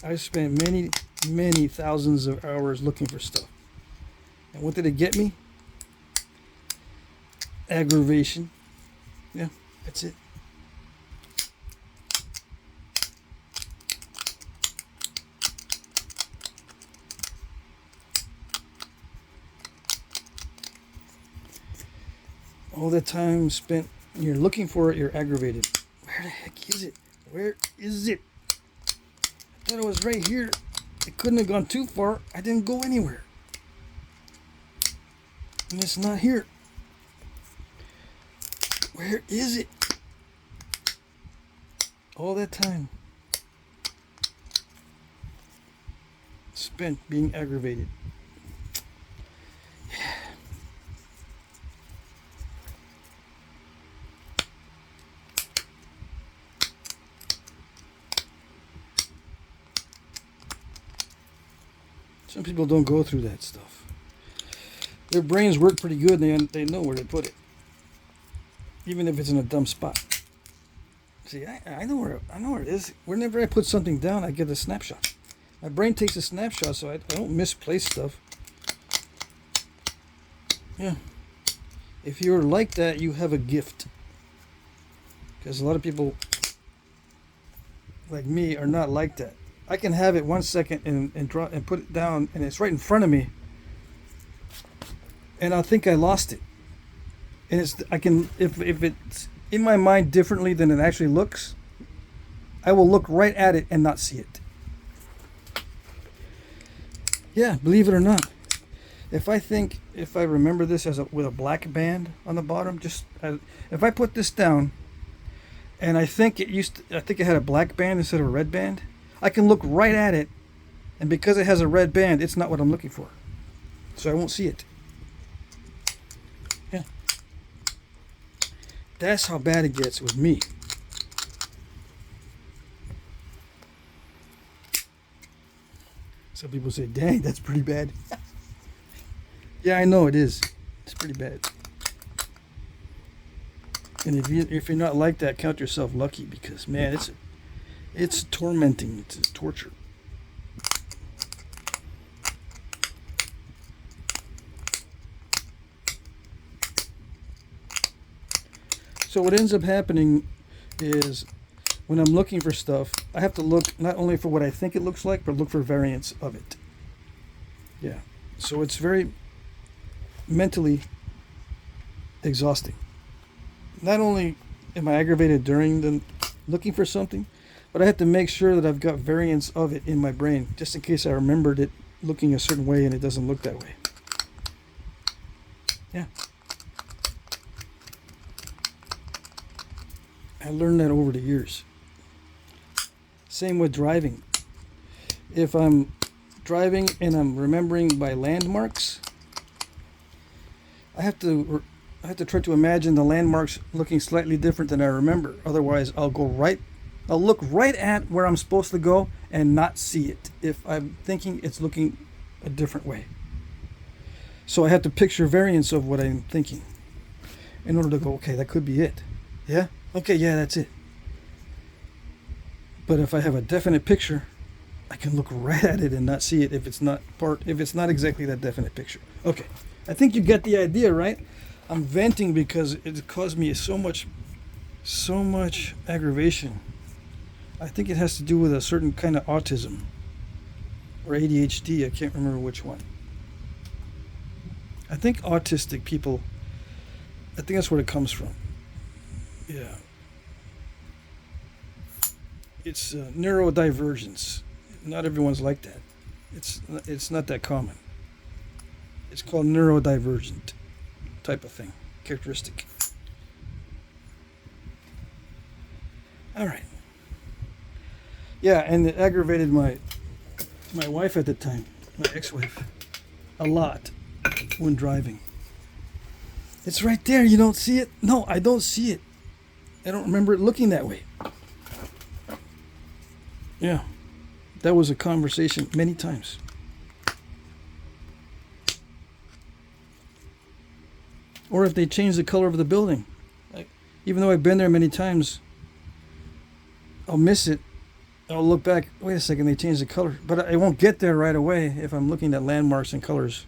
I spent many thousands of hours looking for stuff. And what did it get me? Aggravation. Yeah, that's it. All the time spent, you're looking for it, you're aggravated. Where the heck is it? Where is it? I thought it was right here. It couldn't have gone too far. I didn't go anywhere. And it's not here. Where is it? All that time spent being aggravated. Yeah. Some people don't go through that stuff. Their brains work pretty good and they know where to put it. Even if it's in a dumb spot. See, I know where it is. Whenever I put something down, I get a snapshot. My brain takes a snapshot so I don't misplace stuff. Yeah. If you're like that, you have a gift. Because a lot of people like me are not like that. I can have it 1 second and draw and put it down and it's right in front of me. And I'll think I lost it. And if it's in my mind differently than it actually looks, I will look right at it and not see it. Yeah, believe it or not. If I remember this with a black band on the bottom, if I put this down and I think it had a black band instead of a red band, I can look right at it, and because it has a red band, it's not what I'm looking for. So I won't see it. Yeah. That's how bad it gets with me. Some people say, dang, that's pretty bad. Yeah, I know it is. It's pretty bad. And if you're not like that, count yourself lucky, because man, it's tormenting. It's torture. So what ends up happening is when I'm looking for stuff, I have to look not only for what I think it looks like, but look for variants of it. Yeah. So it's very mentally exhausting. Not only am I aggravated during the looking for something, but I have to make sure that I've got variants of it in my brain, just in case I remembered it looking a certain way and it doesn't look that way. Yeah. I learned that over the years. Same with driving. If I'm driving and I'm remembering by landmarks, I have to try to imagine the landmarks looking slightly different than I remember. Otherwise, I'll look right at where I'm supposed to go and not see it if I'm thinking it's looking a different way. So I have to picture variants of what I'm thinking in order to go, okay, that could be it. Yeah? Okay, yeah, that's it. But if I have a definite picture, I can look right at it and not see it if it's not exactly that definite picture. Okay. I think you get the idea, right? I'm venting because it caused me so much aggravation. I think it has to do with a certain kind of autism or ADHD. I can't remember which one. I think autistic people, I think that's where it comes from. Yeah. It's neurodivergence. Not everyone's like that. It's not that common. It's called neurodivergent type of thing, characteristic. All right. Yeah, and it aggravated my wife at the time, my ex-wife, a lot when driving. It's right there. You don't see it? No, I don't see it. I don't remember it looking that way. Yeah, that was a conversation many times. Or if they change the color of the building. Like, even though I've been there many times, I'll miss it. I'll look back, wait a second, they changed the color. But I won't get there right away if I'm looking at landmarks and colors.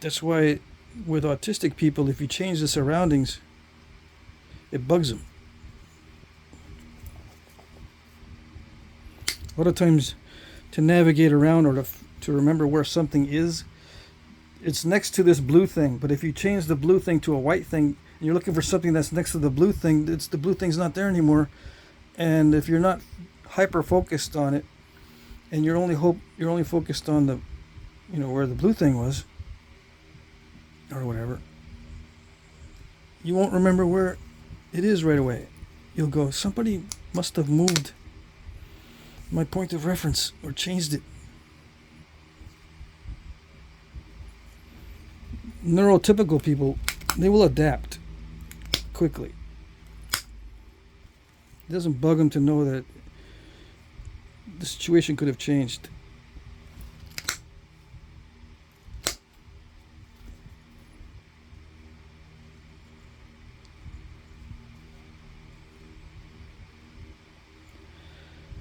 That's why with autistic people, if you change the surroundings, it bugs them. A lot of times to navigate around or to remember where something is, it's next to this blue thing. But if you change the blue thing to a white thing, and you're looking for something that's next to the blue thing, the blue thing's not there anymore. And if you're not hyper focused on it, and you're only focused on the, where the blue thing was, or whatever, you won't remember where it is right away. You'll go, somebody must have moved my point of reference or changed it. Neurotypical people, they will adapt quickly. It doesn't bug them to know that the situation could have changed.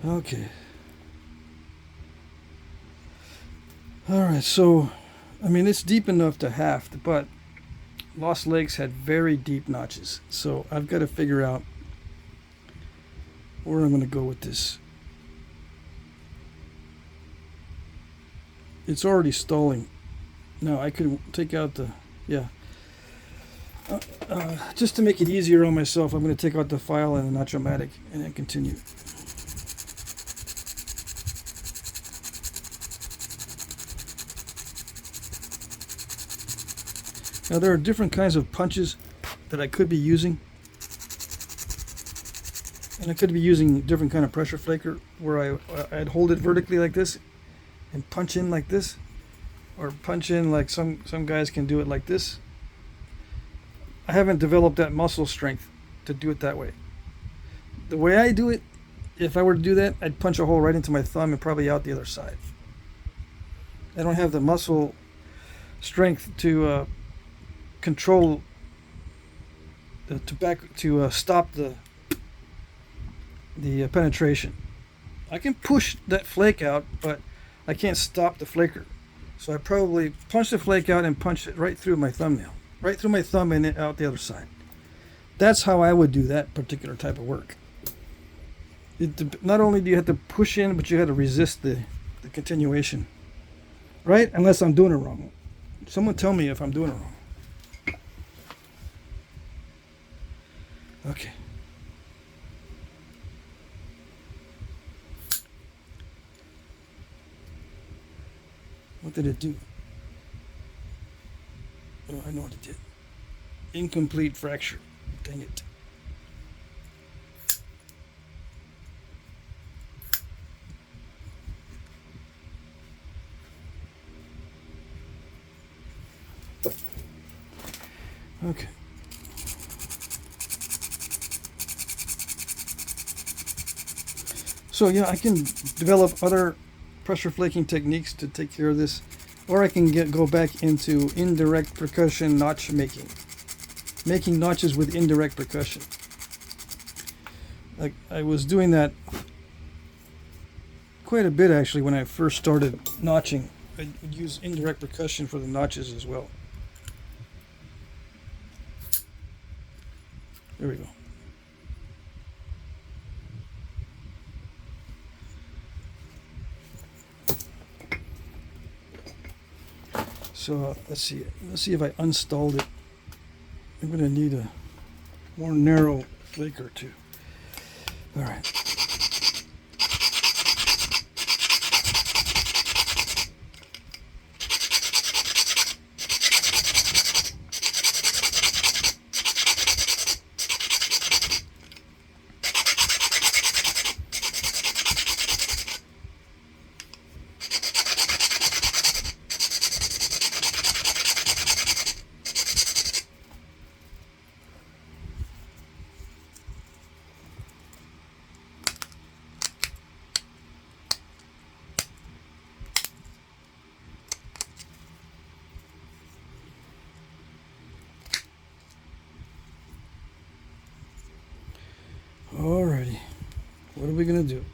Okay. All right, so, I mean, it's deep enough to haft, but Lost Lakes had very deep notches. So I've got to figure out where I'm going to go with this. It's already stalling. No, I could take out the, yeah. Just to make it easier on myself, I'm going to take out the file and the notch-o-matic and then continue. Now there are different kinds of punches that I could be using. And I could be using different kind of pressure flaker where I'd hold it vertically like this and punch in like this. Or punch in like some guys can do it like this. I haven't developed that muscle strength to do it that way. The way I do it, if I were to do that, I'd punch a hole right into my thumb and probably out the other side. I don't have the muscle strength to control to stop the penetration. I can push that flake out, but I can't stop the flaker. So I probably punch the flake out and punch it right through my thumbnail, right through my thumb and out the other side. That's how I would do that particular type of work. Not only do you have to push in, but you have to resist the continuation, right? Unless I'm doing it wrong. Someone tell me if I'm doing it wrong. Okay. What did it do? Oh, I know what it did. Incomplete fracture. Dang it. Okay. So yeah, I can develop other pressure flaking techniques to take care of this, or I can go back into indirect percussion notch making notches with indirect percussion. Like I was doing that quite a bit actually when I first started notching. I would use indirect percussion for the notches as well. There we go. So let's see if I unstalled it. I'm going to need a more narrow flaker too. All right. Alrighty, what are we gonna do?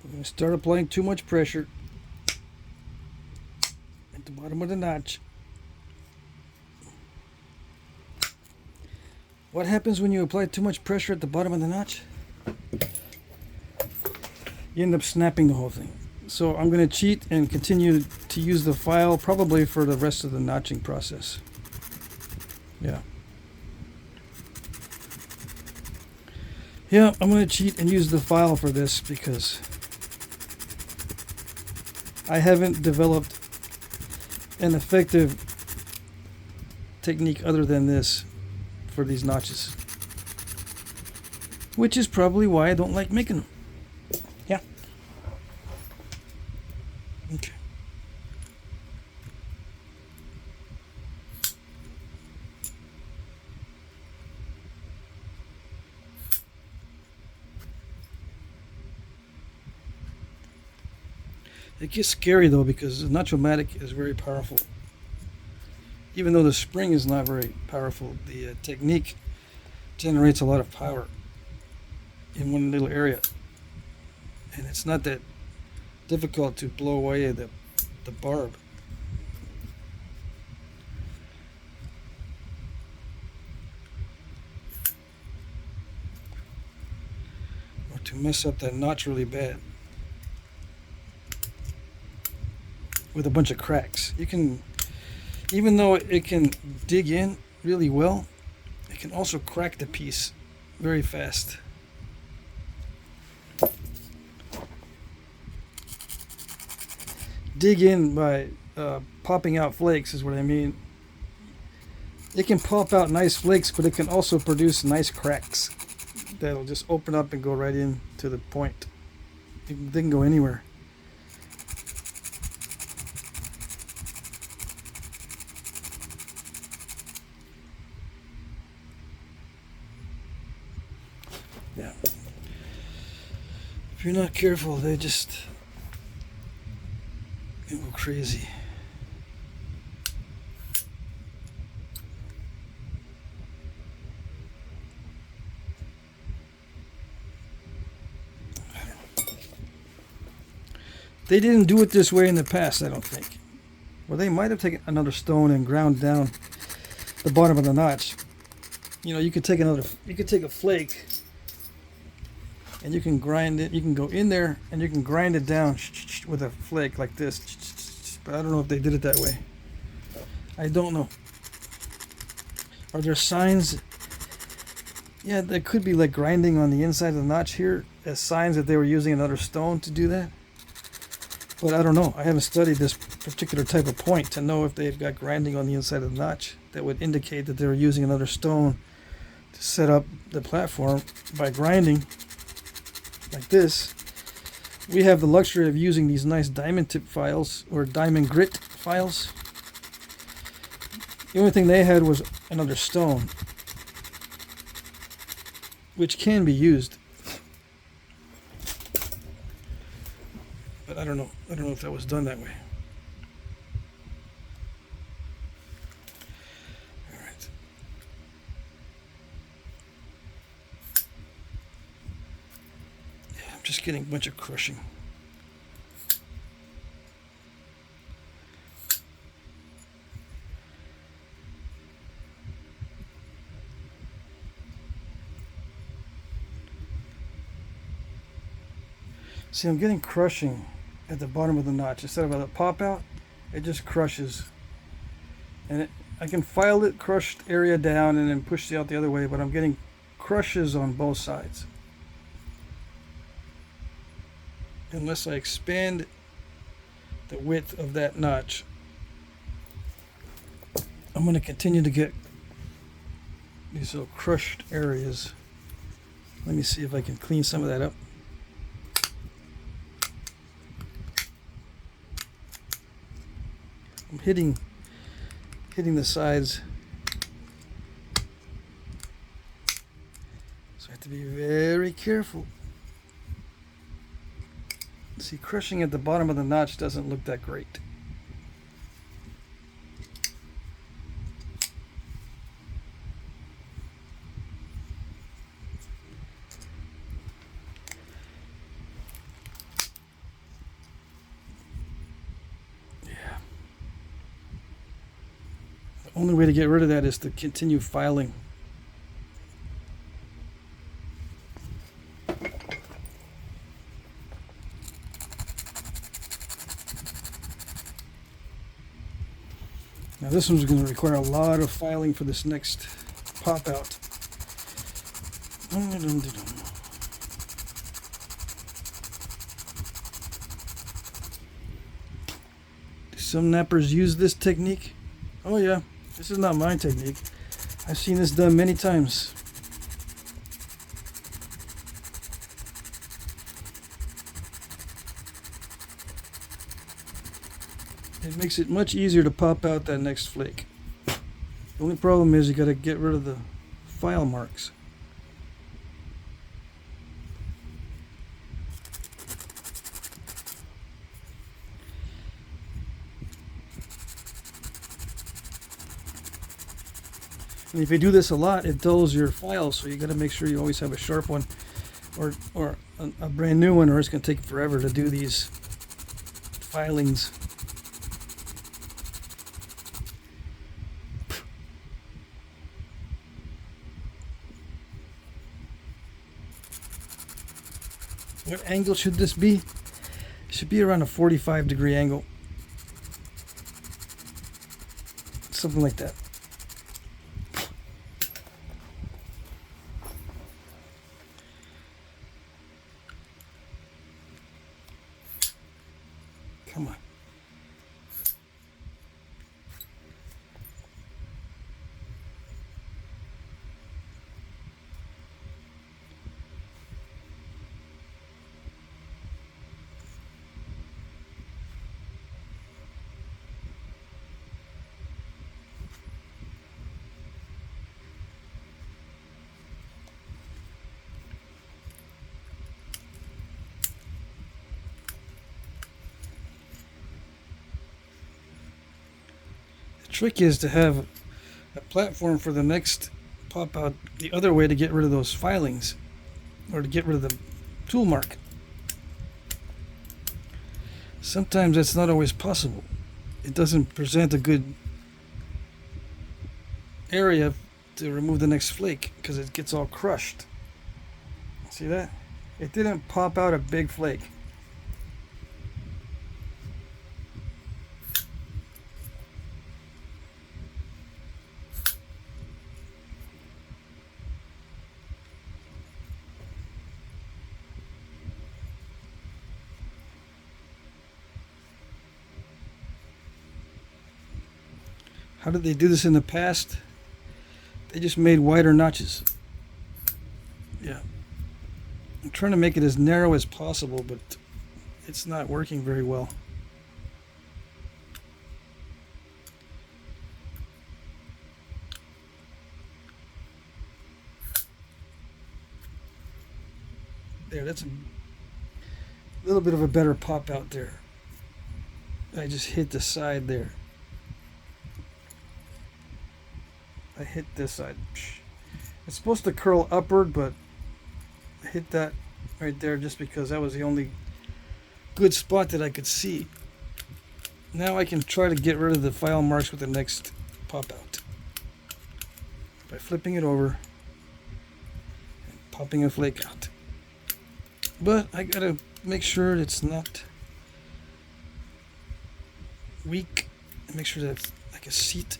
We're gonna start applying too much pressure at the bottom of the notch. What happens when you apply too much pressure at the bottom of the notch? You end up snapping the whole thing. So I'm going to cheat and continue to use the file probably for the rest of the notching process. Yeah. Yeah, I'm going to cheat and use the file for this because I haven't developed an effective technique other than this for these notches. Which is probably why I don't like making them. Yeah. Okay. It gets scary though because the Notch-O-Matic is very powerful. Even though the spring is not very powerful, the technique generates a lot of power in one little area. And it's not that difficult to blow away the barb. Or to mess up that notch really bad. With a bunch of cracks. You can, even though it can dig in really well, it can also crack the piece very fast. Dig in by popping out flakes is what I mean. It can pop out nice flakes, but it can also produce nice cracks that'll just open up and go right in to the point. They can go anywhere. Yeah. If you're not careful, they just go crazy. They didn't do it this way in the past, I don't think. Well, they might have taken another stone and ground down the bottom of the notch. You know, you could take a flake and you can grind it. You can go in there and you can grind it down with a flake like this. But I don't know if they did it that way. I don't know. Are there signs? Yeah, there could be like grinding on the inside of the notch here as signs that they were using another stone to do that. But I don't know. I haven't studied this particular type of point to know if they've got grinding on the inside of the notch that would indicate that they were using another stone to set up the platform by grinding like this. We have the luxury of using these nice diamond tip files or diamond grit files. The only thing they had was another stone, which can be used. But I don't know. I don't know if that was done that way. All right. Yeah, I'm just getting a bunch of crushing. See, I'm getting crushing at the bottom of the notch. Instead of a pop out, it just crushes. And I can file it crushed area down and then push it out the other way, but I'm getting crushes on both sides. Unless I expand the width of that notch, I'm going to continue to get these little crushed areas. Let me see if I can clean some of that up. I'm hitting the sides, so I have to be very careful. See, crushing at the bottom of the notch doesn't look that great. The only way to get rid of that is to continue filing. Now this one's going to require a lot of filing for this next pop out. Do some knappers use this technique? Oh yeah. This is not my technique. I've seen this done many times. It makes it much easier to pop out that next flake. The only problem is you got to get rid of the file marks. And if you do this a lot, it dulls your file, so you got to make sure you always have a sharp one, or a brand new one, or it's going to take forever to do these filings. What angle should this be? It should be around a 45-degree angle. Something like that. Come on. Trick is to have a platform for the next pop out the other way to get rid of those filings, or to get rid of the tool mark. Sometimes that's not always possible. It doesn't present a good area to remove the next flake because it gets all crushed. See that? It didn't pop out a big flake. How did they do this in the past? They just made wider notches. Yeah. I'm trying to make it as narrow as possible, but it's not working very well. There, that's a little bit of a better pop out there. I just hit the side there. I hit this side. It's supposed to curl upward, but I hit that right there just because that was the only good spot that I could see. Now I can try to get rid of the file marks with the next pop out by flipping it over and popping a flake out. But I gotta make sure it's not weak and make sure that it's like a seat.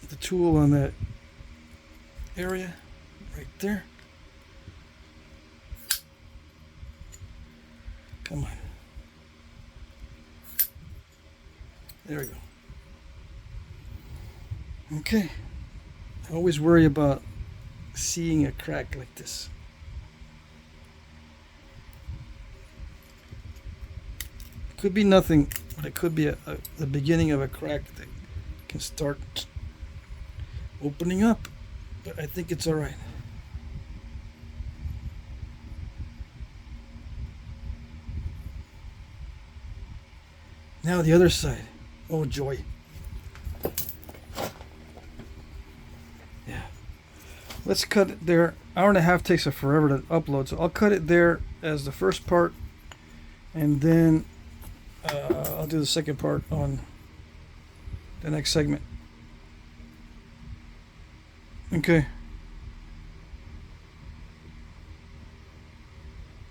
The tool on that area right there. Come on. There we go. Okay. I always worry about seeing a crack like this. It could be nothing, but it could be the beginning of a crack that can start opening up, but I think it's all right. Now the other side. Oh joy. Yeah. Let's cut it there. Hour and a half takes forever to upload, so I'll cut it there as the first part, and then I'll do the second part on the next segment. Okay.